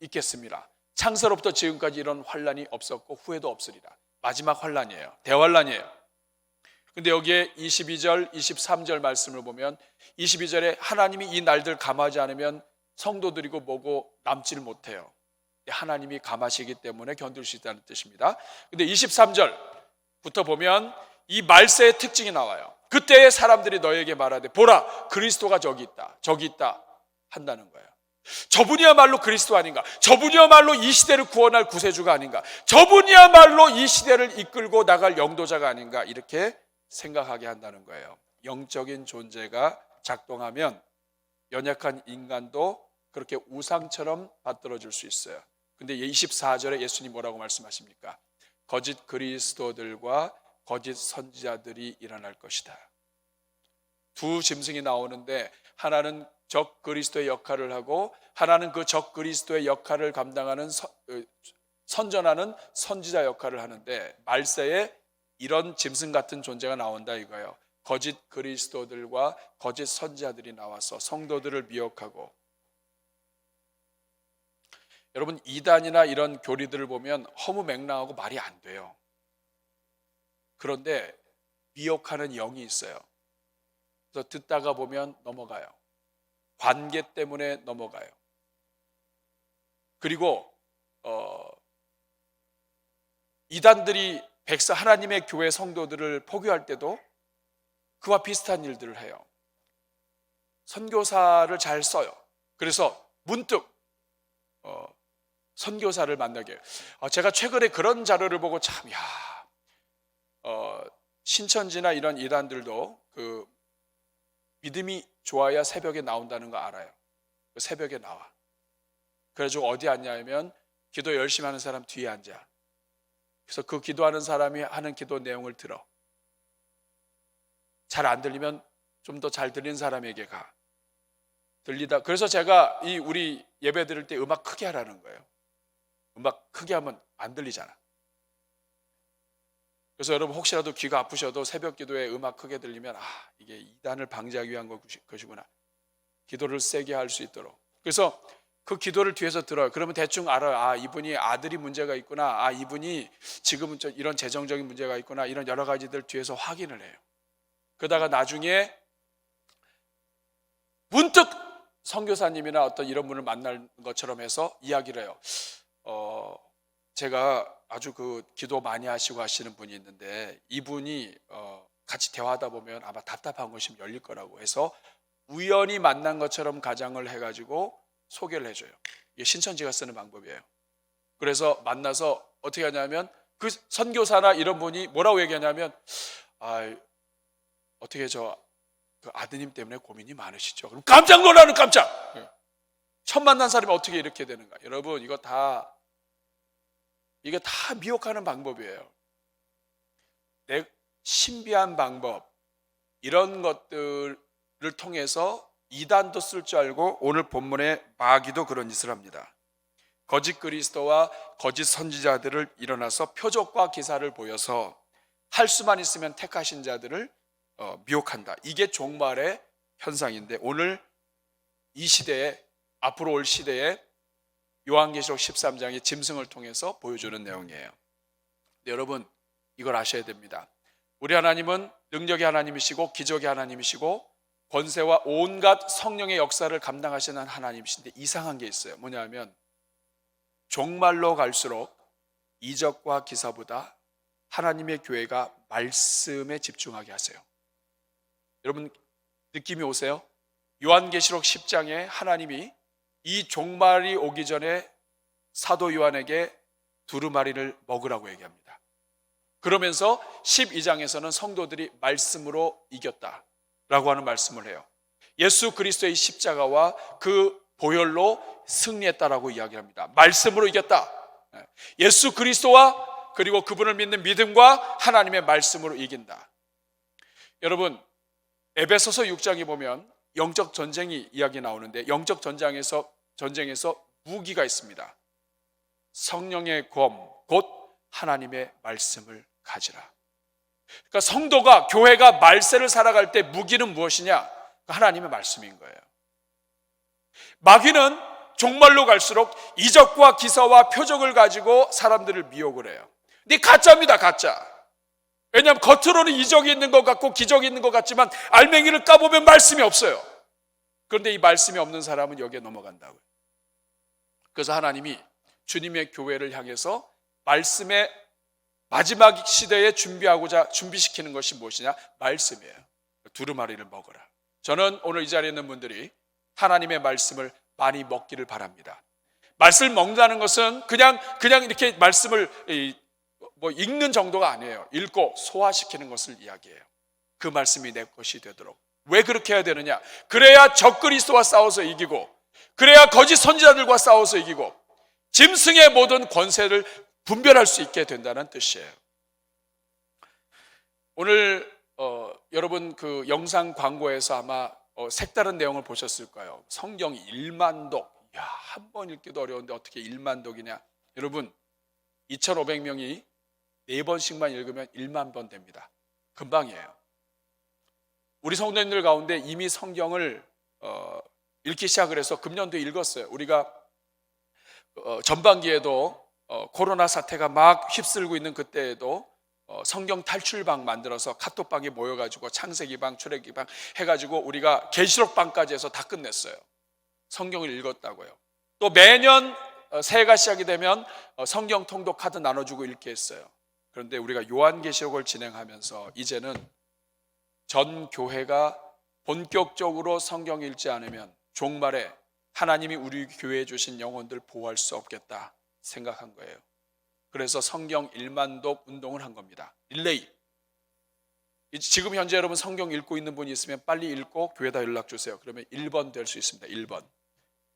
있겠습니다. 창세로부터 지금까지 이런 환란이 없었고 후에도 없으리라. 마지막 환란이에요. 대환란이에요. 근데 여기에 22절, 23절 말씀을 보면 22절에 하나님이 이 날들 감하지 않으면 성도들이고 뭐고 남지를 못해요. 하나님이 감하시기 때문에 견딜 수 있다는 뜻입니다. 근데 23절부터 보면 이 말세의 특징이 나와요. 그때의 사람들이 너에게 말하되 보라 그리스도가 저기 있다 한다는 거예요. 저분이야말로 그리스도 아닌가? 저분이야말로 이 시대를 구원할 구세주가 아닌가? 저분이야말로 이 시대를 이끌고 나갈 영도자가 아닌가? 이렇게 생각하게 한다는 거예요. 영적인 존재가 작동하면 연약한 인간도 그렇게 우상처럼 받들어줄 수 있어요. 근데 24절에 예수님 뭐라고 말씀하십니까? 거짓 그리스도들과 거짓 선지자들이 일어날 것이다. 두 짐승이 나오는데 하나는 적 그리스도의 역할을 하고 하나는 그 적 그리스도의 역할을 감당하는 선전하는 선지자 역할을 하는데 말세에 이런 짐승 같은 존재가 나온다 이거예요. 거짓 그리스도들과 거짓 선지자들이 나와서 성도들을 미혹하고, 여러분 이단이나 이런 교리들을 보면 허무맹랑하고 말이 안 돼요. 그런데 미혹하는 영이 있어요. 그래서 듣다가 보면 넘어가요. 관계 때문에 넘어가요. 그리고 이단들이 하나님의 교회 성도들을 포교할 때도 그와 비슷한 일들을 해요. 선교사를 잘 써요. 그래서 문득 선교사를 만나게 해요. 제가 최근에 그런 자료를 보고 참 신천지나 이런 이단들도 그 믿음이 좋아야 새벽에 나온다는 거 알아요. 새벽에 나와. 그래가지고 어디 앉냐면 기도 열심히 하는 사람 뒤에 앉아. 그래서 그 기도하는 사람이 하는 기도 내용을 들어. 잘 안 들리면 좀 더 잘 들리는 사람에게 가. 들리다. 그래서 제가 우리 예배 드릴 때 음악 크게 하라는 거예요. 음악 크게 하면 안 들리잖아. 그래서 여러분 혹시라도 귀가 아프셔도 새벽 기도에 음악 크게 들리면 이게 이단을 방지하기 위한 것이구나. 기도를 세게 할 수 있도록. 그래서 그 기도를 뒤에서 들어요. 그러면 대충 알아요. 이분이 아들이 문제가 있구나. 이분이 지금은 이런 재정적인 문제가 있구나. 이런 여러 가지들 뒤에서 확인을 해요. 그러다가 나중에 문득 선교사님이나 어떤 이런 분을 만날 것처럼 해서 이야기를 해요. 제가 아주 그 기도 많이 하시고 하시는 분이 있는데 이분이 같이 대화하다 보면 아마 답답한 곳이 열릴 거라고 해서 우연히 만난 것처럼 가장을 해가지고 소개를 해줘요. 이게 신천지가 쓰는 방법이에요. 그래서 만나서 어떻게 하냐면 그 선교사나 이런 분이 뭐라고 얘기하냐면 어떻게 그 아드님 때문에 고민이 많으시죠? 그럼 깜짝 놀라는 깜짝! 처음 만난 사람이 어떻게 이렇게 되는가? 여러분 이게 다 미혹하는 방법이에요. 신비한 방법, 이런 것들을 통해서 이단도 쓸 줄 알고 오늘 본문의 마귀도 그런 짓을 합니다. 거짓 그리스도와 거짓 선지자들을 일어나서 표적과 기사를 보여서 할 수만 있으면 택하신 자들을 미혹한다. 이게 종말의 현상인데 오늘 이 시대에, 앞으로 올 시대에 요한계시록 13장의 짐승을 통해서 보여주는 내용이에요. 여러분 이걸 아셔야 됩니다. 우리 하나님은 능력의 하나님이시고 기적의 하나님이시고 권세와 온갖 성령의 역사를 감당하시는 하나님이신데 이상한 게 있어요. 뭐냐면 종말로 갈수록 이적과 기사보다 하나님의 교회가 말씀에 집중하게 하세요. 여러분 느낌이 오세요? 요한계시록 10장에 하나님이 이 종말이 오기 전에 사도 요한에게 두루마리를 먹으라고 얘기합니다. 그러면서 12장에서는 성도들이 말씀으로 이겼다라고 하는 말씀을 해요. 예수 그리스도의 십자가와 그 보혈로 승리했다라고 이야기합니다. 말씀으로 이겼다. 예수 그리스도와 그리고 그분을 믿는 믿음과 하나님의 말씀으로 이긴다. 여러분 에베소서 6장에 보면 영적 전쟁이 이야기 나오는데 영적 전쟁에서 무기가 있습니다. 성령의 검, 곧 하나님의 말씀을 가지라. 그러니까 성도가, 교회가 말세를 살아갈 때 무기는 무엇이냐? 하나님의 말씀인 거예요. 마귀는 종말로 갈수록 이적과 기사와 표적을 가지고 사람들을 미혹을 해요. 근데 가짜입니다, 가짜. 왜냐하면 겉으로는 이적이 있는 것 같고 기적이 있는 것 같지만 알맹이를 까보면 말씀이 없어요. 그런데 이 말씀이 없는 사람은 여기에 넘어간다고요. 그래서 하나님이 주님의 교회를 향해서 말씀의 마지막 시대에 준비시키는 것이 무엇이냐? 말씀이에요. 두루마리를 먹어라. 저는 오늘 이 자리에 있는 분들이 하나님의 말씀을 많이 먹기를 바랍니다. 말씀을 먹는다는 것은 그냥 이렇게 말씀을 읽는 정도가 아니에요. 읽고 소화시키는 것을 이야기해요. 그 말씀이 내 것이 되도록. 왜 그렇게 해야 되느냐? 그래야 적그리스도와 싸워서 이기고, 그래야 거짓 선지자들과 싸워서 이기고, 짐승의 모든 권세를 분별할 수 있게 된다는 뜻이에요. 오늘 여러분 그 영상 광고에서 아마 색다른 내용을 보셨을 거예요. 성경 1만 독. 한 번 읽기도 어려운데 어떻게 1만 독이냐? 여러분 2,500명이 4번씩만 읽으면 1만 번 됩니다. 금방이에요. 우리 성도님들 가운데 이미 성경을 읽기 시작을 해서 금년도에 읽었어요. 우리가 전반기에도 코로나 사태가 막 휩쓸고 있는 그때에도 성경 탈출방 만들어서 카톡방에 모여가지고 창세기방, 출애기방 해가지고 우리가 계시록방까지 해서 다 끝냈어요. 성경을 읽었다고요. 또 매년 새해가 시작이 되면 성경 통독 카드 나눠주고 읽게 했어요. 그런데 우리가 요한계시록을 진행하면서 이제는 전 교회가 본격적으로 성경 읽지 않으면 종말에 하나님이 우리 교회에 주신 영혼들 보호할 수 없겠다 생각한 거예요. 그래서 성경 1만독 운동을 한 겁니다. 릴레이. 지금 현재 여러분 성경 읽고 있는 분이 있으면 빨리 읽고 교회에다 연락 주세요. 그러면 1번 될 수 있습니다. 1번.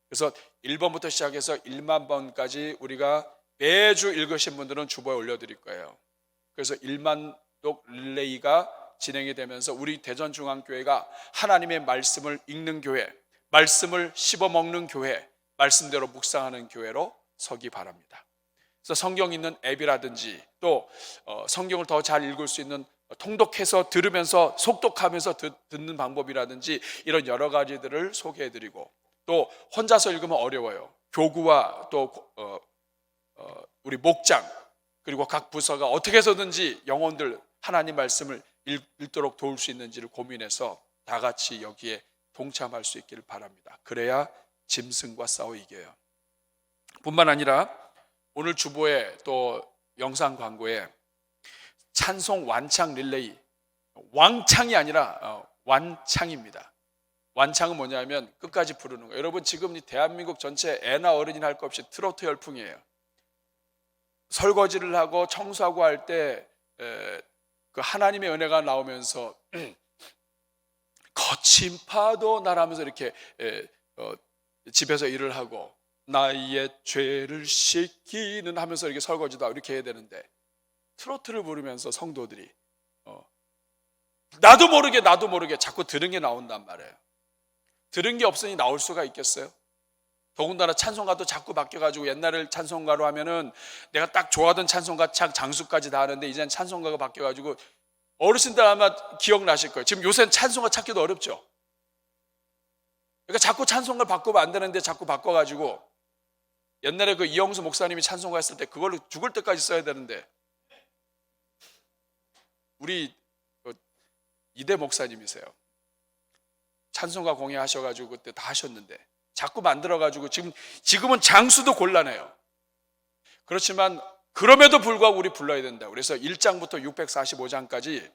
그래서 1번부터 시작해서 1만 번까지 우리가 매주 읽으신 분들은 주보에 올려드릴 거예요. 그래서 1만독 릴레이가 진행이 되면서 우리 대전중앙교회가 하나님의 말씀을 읽는 교회, 말씀을 씹어먹는 교회, 말씀대로 묵상하는 교회로 서기 바랍니다. 그래서 성경 있는 앱이라든지 또 성경을 더 잘 읽을 수 있는 통독해서 들으면서 속독하면서 듣는 방법이라든지 이런 여러 가지들을 소개해드리고, 또 혼자서 읽으면 어려워요. 교구와 또 우리 목장 그리고 각 부서가 어떻게 해서든지 영혼들 하나님 말씀을 읽도록 도울 수 있는지를 고민해서 다 같이 여기에 동참할 수 있기를 바랍니다. 그래야 짐승과 싸워 이겨요. 뿐만 아니라 오늘 주보에 또 영상 광고에 찬송 완창 릴레이, 왕창이 아니라 완창입니다. 완창은 뭐냐면 끝까지 부르는 거예요. 여러분 지금 이 대한민국 전체 애나 어른이나 할 것 없이 트로트 열풍이에요. 설거지를 하고 청소하고 할 때 그 하나님의 은혜가 나오면서 거친 파도 나라면서 이렇게 집에서 일을 하고 나의 죄를 씻기는 하면서 이렇게 설거지도 하고 이렇게 해야 되는데, 트로트를 부르면서 성도들이 나도 모르게 자꾸 들은 게 나온단 말이에요. 들은 게 없으니 나올 수가 있겠어요? 더군다나 찬송가도 자꾸 바뀌어가지고 옛날에 찬송가로 하면은 내가 딱 좋아하던 찬송가 장수까지 다 하는데 이제는 찬송가가 바뀌어가지고 어르신들 아마 기억나실 거예요. 지금 요새는 찬송가 찾기도 어렵죠. 그러니까 자꾸 찬송가를 바꾸면 안 되는데 자꾸 바꿔가지고, 옛날에 그 이영수 목사님이 찬송가 했을 때 그걸로 죽을 때까지 써야 되는데, 우리 이대 목사님이세요. 찬송가 공예하셔가지고 그때 다 하셨는데 자꾸 만들어가지고 지금은 장수도 곤란해요. 그렇지만 그럼에도 불구하고 우리 불러야 된다. 그래서 1장부터 645장까지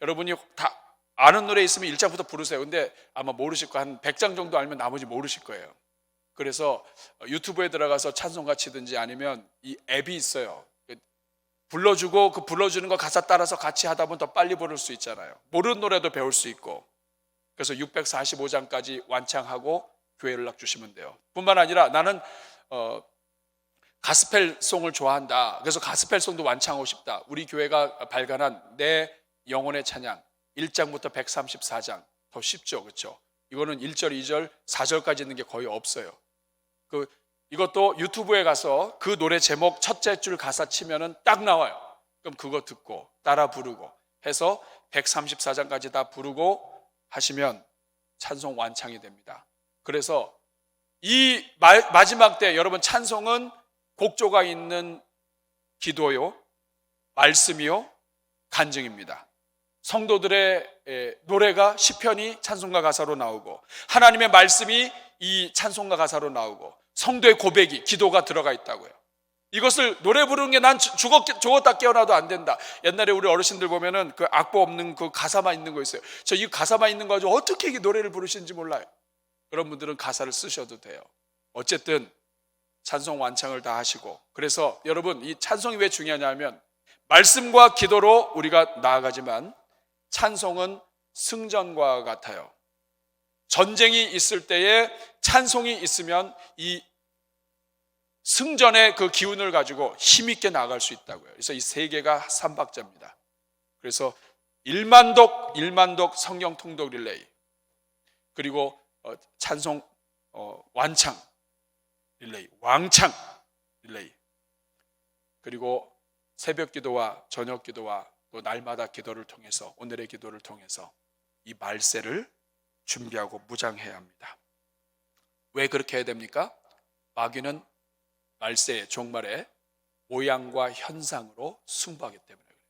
여러분이 다 아는 노래 있으면 1장부터 부르세요. 근데 아마 모르실 거 한 100장 정도 알면 나머지 모르실 거예요. 그래서 유튜브에 들어가서 찬송가 치든지 아니면 이 앱이 있어요. 불러주고 그 불러주는 거 가사 따라서 같이 하다 보면 더 빨리 부를 수 있잖아요. 모르는 노래도 배울 수 있고. 그래서 645장까지 완창하고 교회 연락 주시면 돼요. 뿐만 아니라 나는 가스펠송을 좋아한다. 그래서 가스펠송도 완창하고 싶다. 우리 교회가 발간한 내 영혼의 찬양 1장부터 134장, 더 쉽죠, 그렇죠? 이거는 1절, 2절, 4절까지 있는 게 거의 없어요. 그 이것도 유튜브에 가서 그 노래 제목 첫째 줄 가사 치면은 딱 나와요. 그럼 그거 듣고 따라 부르고 해서 134장까지 다 부르고 하시면 찬송 완창이 됩니다. 그래서 이 마지막 때 여러분 찬송은 곡조가 있는 기도요, 말씀이요, 간증입니다. 성도들의 노래가 시편이 찬송가 가사로 나오고 하나님의 말씀이 이 찬송가 가사로 나오고 성도의 고백이 기도가 들어가 있다고요. 이것을 노래 부르는 게 난 죽었다 깨어나도 안 된다. 옛날에 우리 어르신들 보면은 그 악보 없는 그 가사만 있는 거 있어요. 저 이 가사만 있는 거 가지고 어떻게 이 노래를 부르시는지 몰라요. 그런 분들은 가사를 쓰셔도 돼요. 어쨌든 찬송 완창을 다 하시고, 그래서 여러분 이 찬송이 왜 중요하냐면 말씀과 기도로 우리가 나아가지만 찬송은 승전과 같아요. 전쟁이 있을 때에 찬송이 있으면 이 승전의 그 기운을 가지고 힘있게 나아갈 수 있다고요. 그래서 이 세 개가 삼박자입니다. 그래서 1만독 성경 통독 릴레이, 그리고 찬송 완창 릴레이, 왕창 릴레이, 그리고 새벽 기도와 저녁 기도와 또 날마다 기도를 통해서, 오늘의 기도를 통해서 이 말세를 준비하고 무장해야 합니다. 왜 그렇게 해야 됩니까? 마귀는 말세 종말에 모양과 현상으로 승부하기 때문에 그래요.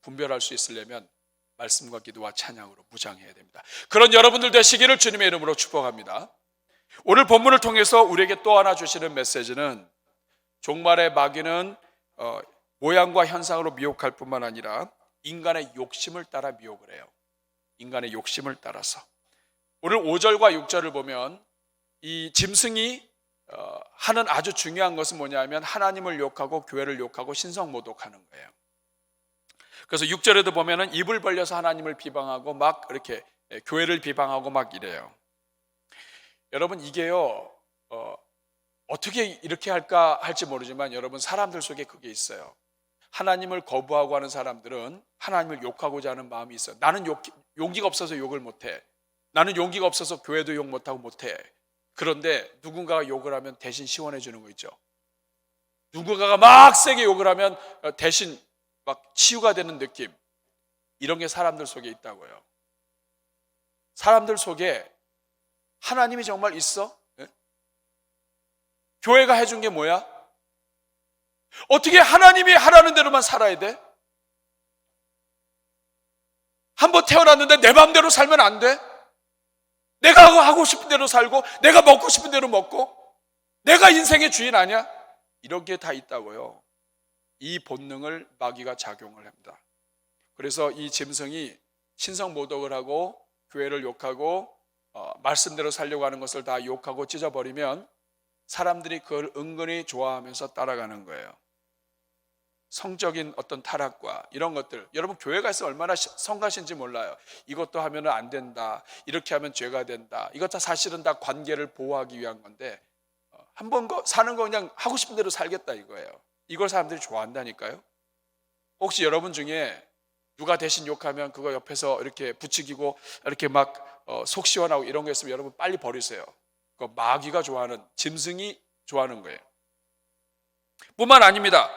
분별할 수 있으려면 말씀과 기도와 찬양으로 무장해야 됩니다. 그런 여러분들 되시기를 주님의 이름으로 축복합니다. 오늘 본문을 통해서 우리에게 또 하나 주시는 메시지는 종말의 마귀는 모양과 현상으로 미혹할 뿐만 아니라 인간의 욕심을 따라 미혹을 해요. 인간의 욕심을 따라서. 오늘 5절과 6절을 보면 이 짐승이 하는 아주 중요한 것은 뭐냐면 하나님을 욕하고 교회를 욕하고 신성모독하는 거예요. 그래서 6절에도 보면은 입을 벌려서 하나님을 비방하고 막 이렇게 교회를 비방하고 막 이래요. 여러분 이게요 어떻게 이렇게 할지 모르지만 여러분 사람들 속에 그게 있어요. 하나님을 거부하고 하는 사람들은 하나님을 욕하고자 하는 마음이 있어요. 나는 용기가 없어서 욕을 못해. 나는 용기가 없어서 교회도 욕 못하고 못해. 그런데 누군가가 욕을 하면 대신 시원해 주는 거 있죠. 누군가가 막 세게 욕을 하면 대신 막 치유가 되는 느낌, 이런 게 사람들 속에 있다고요. 사람들 속에 하나님이 정말 있어? 네? 교회가 해준 게 뭐야? 어떻게 하나님이 하라는 대로만 살아야 돼? 한번 태어났는데 내 마음대로 살면 안 돼? 내가 하고 싶은 대로 살고 내가 먹고 싶은 대로 먹고 내가 인생의 주인 아니야? 이런 게 다 있다고요. 이 본능을 마귀가 작용을 합니다. 그래서 이 짐승이 신성모독을 하고 교회를 욕하고 말씀대로 살려고 하는 것을 다 욕하고 찢어버리면 사람들이 그걸 은근히 좋아하면서 따라가는 거예요. 성적인 어떤 타락과 이런 것들, 여러분 교회가 있으면 얼마나 성가신지 몰라요. 이것도 하면 안 된다, 이렇게 하면 죄가 된다, 이것 다 사실은 다 관계를 보호하기 위한 건데 한 번 사는 거 그냥 하고 싶은 대로 살겠다 이거예요. 이걸 사람들이 좋아한다니까요. 혹시 여러분 중에 누가 대신 욕하면 그거 옆에서 이렇게 부추기고 이렇게 막 속 시원하고 이런 거 있으면 여러분 빨리 버리세요. 그거 마귀가 좋아하는, 짐승이 좋아하는 거예요. 뿐만 아닙니다.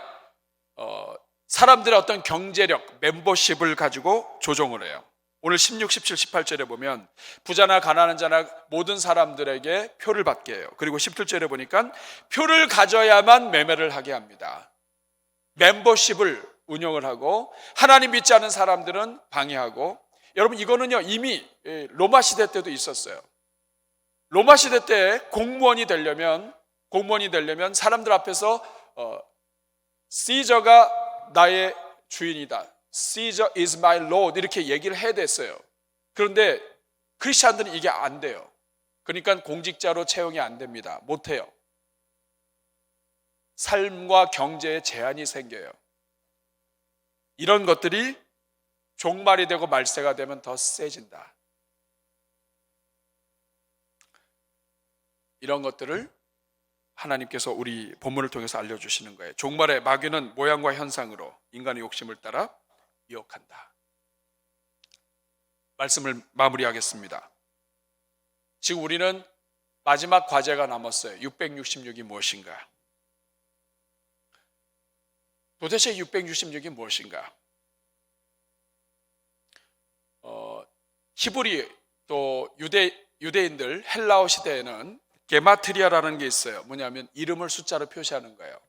사람들의 어떤 경제력, 멤버십을 가지고 조종을 해요. 오늘 16, 17, 18절에 보면 부자나 가난한 자나 모든 사람들에게 표를 받게 해요. 그리고 17절에 보니까 표를 가져야만 매매를 하게 합니다. 멤버십을 운영을 하고 하나님 믿지 않은 사람들은 방해하고, 여러분 이거는요 이미 로마 시대 때도 있었어요. 로마 시대 때 공무원이 되려면 사람들 앞에서 시저가 나의 주인이다, Caesar is my Lord, 이렇게 얘기를 해야 됐어요. 그런데 크리스찬들은 이게 안 돼요. 그러니까 공직자로 채용이 안 됩니다. 못해요. 삶과 경제에 제한이 생겨요. 이런 것들이 종말이 되고 말세가 되면 더 세진다. 이런 것들을 하나님께서 우리 본문을 통해서 알려주시는 거예요. 종말의 마귀는 모양과 현상으로 인간의 욕심을 따라 미혹한다. 말씀을 마무리하겠습니다. 지금 우리는 마지막 과제가 남았어요. 666이 무엇인가? 도대체 666이 무엇인가? 히브리 또 유대인들 헬라어 시대에는 게마트리아라는 게 있어요. 뭐냐면 이름을 숫자로 표시하는 거예요.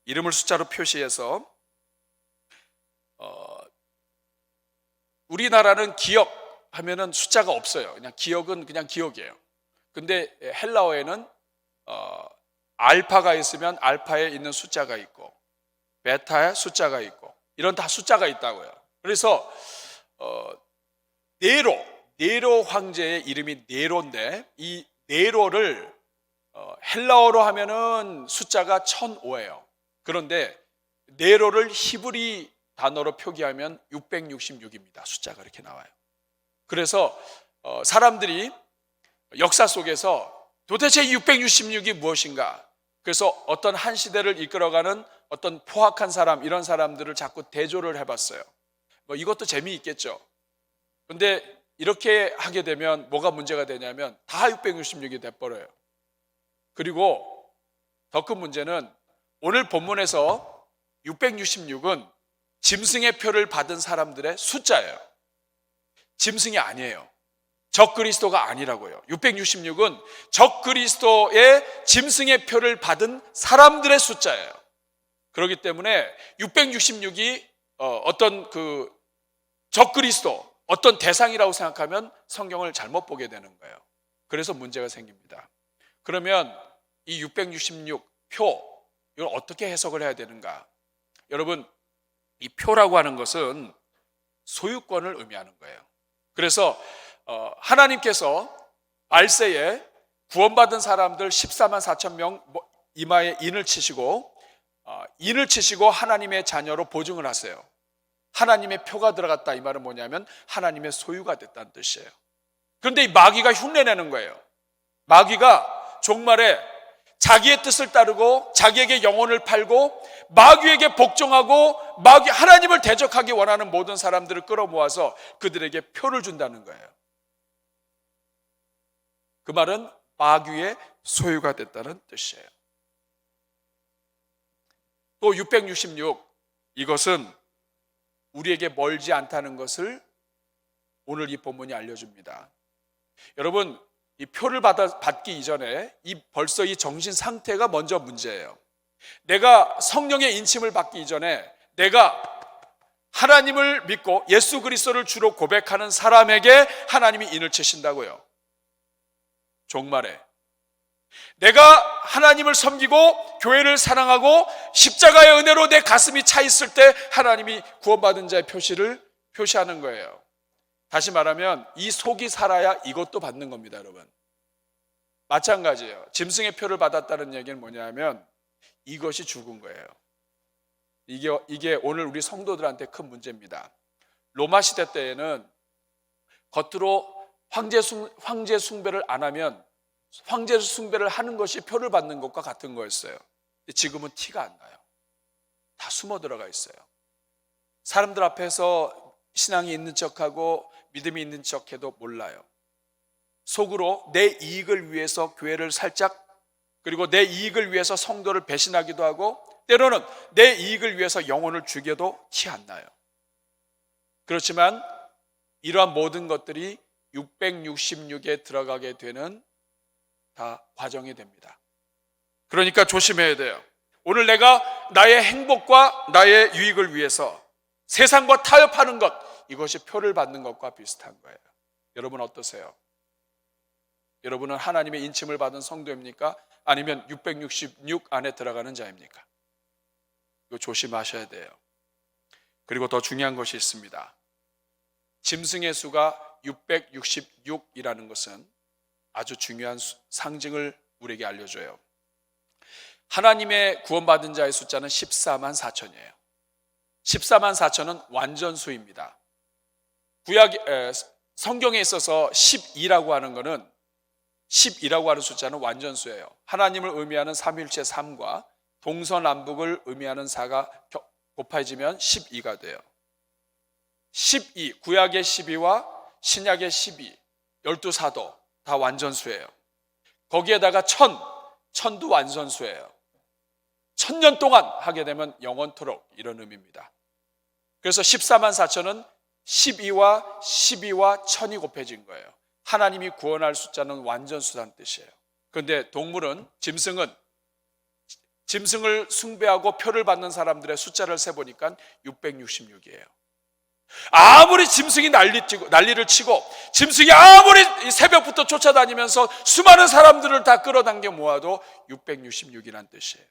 이름을 숫자로 표시해서 우리나라는 기억 하면은 숫자가 없어요. 그냥 기억은 그냥 기억이에요. 근데 헬라어에는 알파가 있으면 알파에 있는 숫자가 있고 베타에 숫자가 있고 이런 다 숫자가 있다고요. 그래서 네로 황제의 이름이 네로인데 이 네로를 헬라어로 하면은 숫자가 1005예요. 그런데 네로를 히브리 단어로 표기하면 666입니다. 숫자가 이렇게 나와요. 그래서 사람들이 역사 속에서 도대체 666이 무엇인가? 그래서 어떤 한 시대를 이끌어가는 어떤 포악한 사람, 이런 사람들을 자꾸 대조를 해봤어요. 뭐 이것도 재미있겠죠. 근데 이렇게 하게 되면 뭐가 문제가 되냐면 다 666이 돼버려요. 그리고 더 큰 문제는 오늘 본문에서 666은 짐승의 표를 받은 사람들의 숫자예요. 짐승이 아니에요. 적그리스도가 아니라고요. 666은 적그리스도의 짐승의 표를 받은 사람들의 숫자예요. 그렇기 때문에 666이 어떤 그 적그리스도, 어떤 대상이라고 생각하면 성경을 잘못 보게 되는 거예요. 그래서 문제가 생깁니다. 그러면 이 666표, 이걸 어떻게 해석을 해야 되는가? 여러분, 이 표라고 하는 것은 소유권을 의미하는 거예요. 그래서 하나님께서 말세에 구원받은 사람들 14만 4천 명 이마에 인을 치시고 하나님의 자녀로 보증을 하세요. 하나님의 표가 들어갔다, 이 말은 뭐냐면 하나님의 소유가 됐다는 뜻이에요. 그런데 이 마귀가 흉내내는 거예요. 마귀가 종말에 자기의 뜻을 따르고 자기에게 영혼을 팔고 마귀에게 복종하고 하나님을 대적하기 원하는 모든 사람들을 끌어모아서 그들에게 표를 준다는 거예요. 그 말은 마귀의 소유가 됐다는 뜻이에요. 또 666, 이것은 우리에게 멀지 않다는 것을 오늘 이 본문이 알려줍니다. 여러분, 이 표를 받기 이전에 벌써 이 정신 상태가 먼저 문제예요. 내가 성령의 인침을 받기 이전에 내가 하나님을 믿고 예수 그리스도를 주로 고백하는 사람에게 하나님이 인을 치신다고요. 종말에 내가 하나님을 섬기고 교회를 사랑하고 십자가의 은혜로 내 가슴이 차 있을 때 하나님이 구원받은 자의 표시를 표시하는 거예요. 다시 말하면 이 속이 살아야 이것도 받는 겁니다, 여러분. 마찬가지예요. 짐승의 표를 받았다는 얘기는 뭐냐면 이것이 죽은 거예요. 이게 오늘 우리 성도들한테 큰 문제입니다. 로마 시대 때에는 겉으로 황제 숭배를 안 하면 황제 숭배를 하는 것이 표를 받는 것과 같은 거였어요. 근데 지금은 티가 안 나요. 다 숨어 들어가 있어요. 사람들 앞에서 신앙이 있는 척하고 믿음이 있는 척해도 몰라요. 속으로 내 이익을 위해서 교회를 살짝, 그리고 내 이익을 위해서 성도를 배신하기도 하고 때로는 내 이익을 위해서 영혼을 죽여도 티 안 나요. 그렇지만 이러한 모든 것들이 666에 들어가게 되는 다 과정이 됩니다. 그러니까 조심해야 돼요. 오늘 내가 나의 행복과 나의 유익을 위해서 세상과 타협하는 것, 이것이 표를 받는 것과 비슷한 거예요. 여러분 어떠세요? 여러분은 하나님의 인침을 받은 성도입니까? 아니면 666 안에 들어가는 자입니까? 이거 조심하셔야 돼요. 그리고 더 중요한 것이 있습니다. 짐승의 수가 666이라는 것은 아주 중요한 상징을 우리에게 알려줘요. 하나님의 구원받은 자의 숫자는 14만 4천이에요. 14만 4천은 완전수입니다. 성경에 있어서 12라고 하는 것은 12라고 하는 숫자는 완전수예요. 하나님을 의미하는 삼위일체 3과 동서남북을 의미하는 4가 곱해지면 12가 돼요. 12, 구약의 12와 신약의 12, 12사도 다 완전수예요. 거기에다가 천도 완선수예요. 1000년 동안 하게 되면 영원토록, 이런 의미입니다. 그래서 14만 4천은 12와 1000이 곱해진 거예요. 하나님이 구원할 숫자는 완전수라는 뜻이에요. 그런데 동물은, 짐승을 숭배하고 표를 받는 사람들의 숫자를 세보니까 666이에요. 아무리 짐승이 난리를 치고 짐승이 아무리 새벽부터 쫓아다니면서 수많은 사람들을 다 끌어당겨 모아도 666이라는 뜻이에요.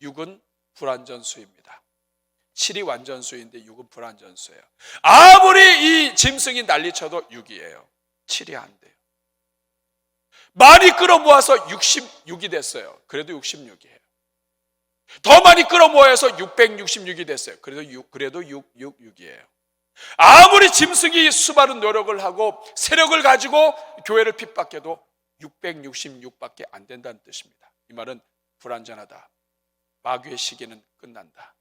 6은 불완전수입니다. 7이 완전수인데 6은 불완전수예요. 아무리 이 짐승이 난리쳐도 6이에요. 7이 안 돼요. 많이 끌어모아서 66이 됐어요. 그래도 66이에요. 더 많이 끌어모아서 666이 됐어요. 그래도 666이에요. 아무리 짐승이 수많은 노력을 하고 세력을 가지고 교회를 핍박해도 666밖에 안 된다는 뜻입니다. 이 말은 불완전하다. 마귀의 시기는 끝난다.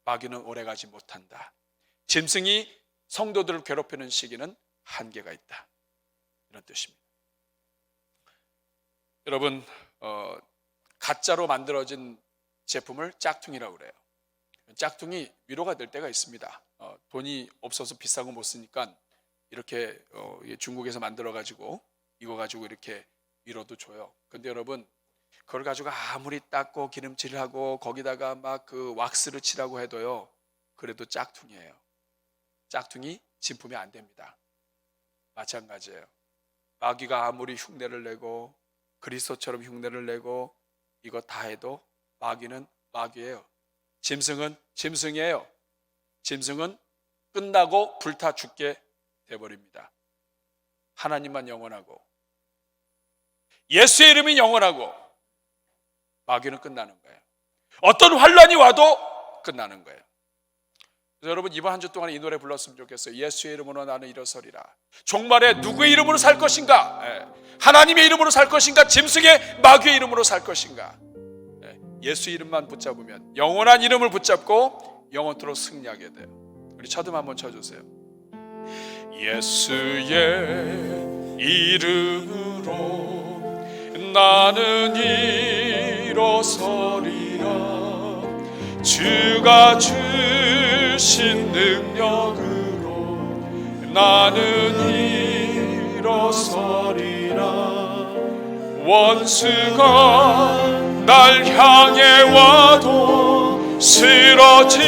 마귀는 오래가지 못한다. 짐승이 성도들을 괴롭히는 시기는 한계가 있다. 이런 뜻입니다. 여러분, 가짜로 만들어진 제품을 짝퉁이라고 그래요. 짝퉁이 위로가 될 때가 있습니다. 돈이 없어서 비싼 거 못 쓰니까 이렇게 중국에서 만들어가지고 이거 가지고 이렇게 위로도 줘요. 근데 여러분, 그걸 가지고 아무리 닦고 기름칠하고 거기다가 막 그 왁스를 칠하고 해도요, 그래도 짝퉁이에요. 짝퉁이 진품이 안 됩니다. 마찬가지예요. 마귀가 아무리 흉내를 내고 그리스도처럼 흉내를 내고 이거 다 해도 마귀는 마귀예요. 짐승은 짐승이에요. 짐승은 끝나고 불타 죽게 돼버립니다. 하나님만 영원하고 예수의 이름이 영원하고 마귀는 끝나는 거예요. 어떤 환란이 와도 끝나는 거예요. 그래서 여러분, 이번 한 주 동안 이 노래 불렀으면 좋겠어요. 예수의 이름으로 나는 일어서리라. 종말에 누구의 이름으로 살 것인가? 하나님의 이름으로 살 것인가? 짐승의 마귀의 이름으로 살 것인가? 예수 이름만 붙잡으면, 영원한 이름을 붙잡고 영원토록 승리하게 돼요. 우리 첫음 한번 쳐주세요. 예수의 이름으로 나는 일어서리라. 주가 주신 능력으로 나는 일어서리라. 원수가 날 향해 와도 쓰러지지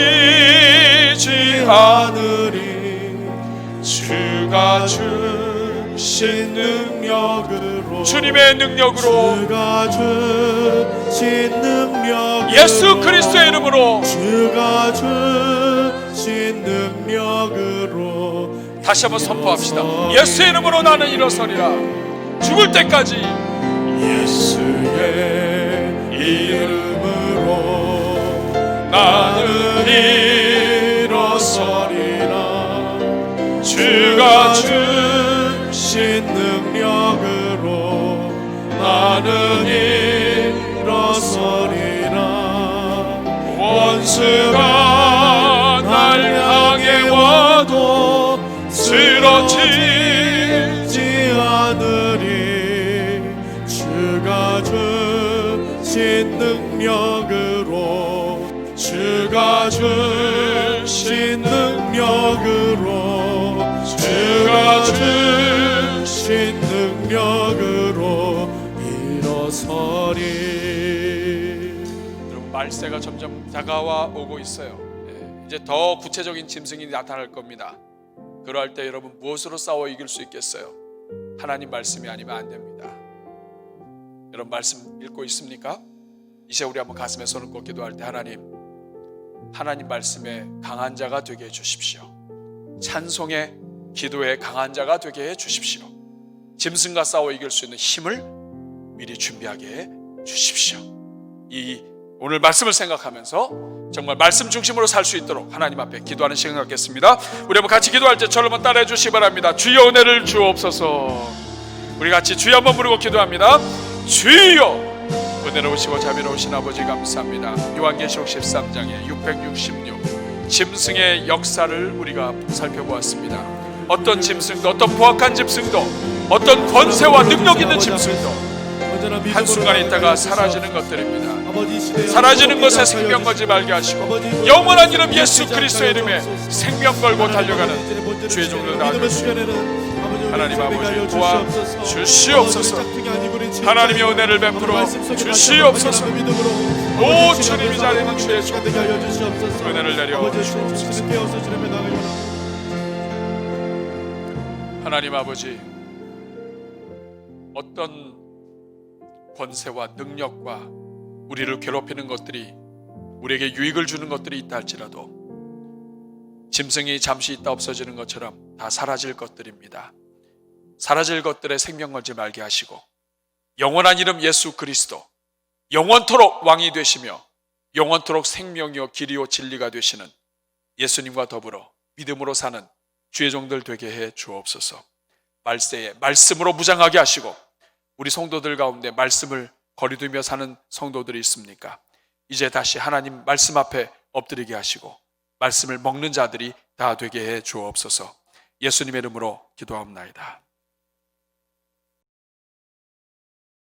않으리. 주가 주신 능력으로, 주님의 능력으로, 주가 주신 능력으로, 예수 그리스도의 이름으로, 주가 주신 능력으로 다시 한번 선포합시다. 예수의 이름으로 나는 일어서리라. 죽을 때까지 예수의 이름으로 나는 일어서리라. 주가 주신 능력으로 나는 일어서리라. 원수가 날 향해 와도 쓰러지지 않으리. 주가 주신 능력으로, 주가 주신 능력으로, 주가 주신 능력으로 일어서리. 여러분, 말세가 점점 다가와 오고 있어요. 이제 더 구체적인 짐승이 나타날 겁니다. 그럴 때 여러분, 무엇으로 싸워 이길 수 있겠어요? 하나님 말씀이 아니면 안 됩니다. 여러분, 말씀 읽고 있습니까? 이제 우리 한번 가슴에 손을 꽂고 기도할 때, 하나님 말씀에 강한 자가 되게 해 주십시오. 찬송의 기도에 강한 자가 되게 해 주십시오. 짐승과 싸워 이길 수 있는 힘을 미리 준비하게 해 주십시오. 이 오늘 말씀을 생각하면서 정말 말씀 중심으로 살 수 있도록 하나님 앞에 기도하는 시간 갖겠습니다. 우리 한번 같이 기도할 때 저를 한번 따라해 주시기 바랍니다. 주여 은혜를 주옵소서. 우리 같이 주여 한번 부르고 기도합니다. 주여, 은혜로우시고 자비로우신 아버지 감사합니다. 요한계시록 13장에 666 짐승의 역사를 우리가 살펴보았습니다. 어떤 짐승도, 어떤 부악한 짐승도 어떤 권세와 능력 있는 짐승도 한순간에 있다가 사라지는 것들입니다. 사라지는 것에 생명 걸지 말게 하시고 영원한 이름 예수 그리스도의 이름에 생명 걸고 달려가는 주의 종들 다 주시옵소서. 하나님 아버지 도와 주시옵소서. 하나님의 은혜를 베풀어 주시옵소서. 오 주님 이 자리에 있는 주의 종들 은혜를 내려 주시옵소서. 하나님 아버지, 어떤 권세와 능력과 우리를 괴롭히는 것들이, 우리에게 유익을 주는 것들이 있다 할지라도 짐승이 잠시 있다 없어지는 것처럼 다 사라질 것들입니다. 사라질 것들에 생명 걸지 말게 하시고 영원한 이름 예수 그리스도, 영원토록 왕이 되시며 영원토록 생명이요 길이요 진리가 되시는 예수님과 더불어 믿음으로 사는 주의 종들 되게 해 주옵소서. 말세에 말씀으로 무장하게 하시고 우리 성도들 가운데 말씀을 거리두며 사는 성도들이 있습니까? 이제 다시 하나님 말씀 앞에 엎드리게 하시고 말씀을 먹는 자들이 다 되게 해 주옵소서. 예수님의 이름으로 기도합나이다.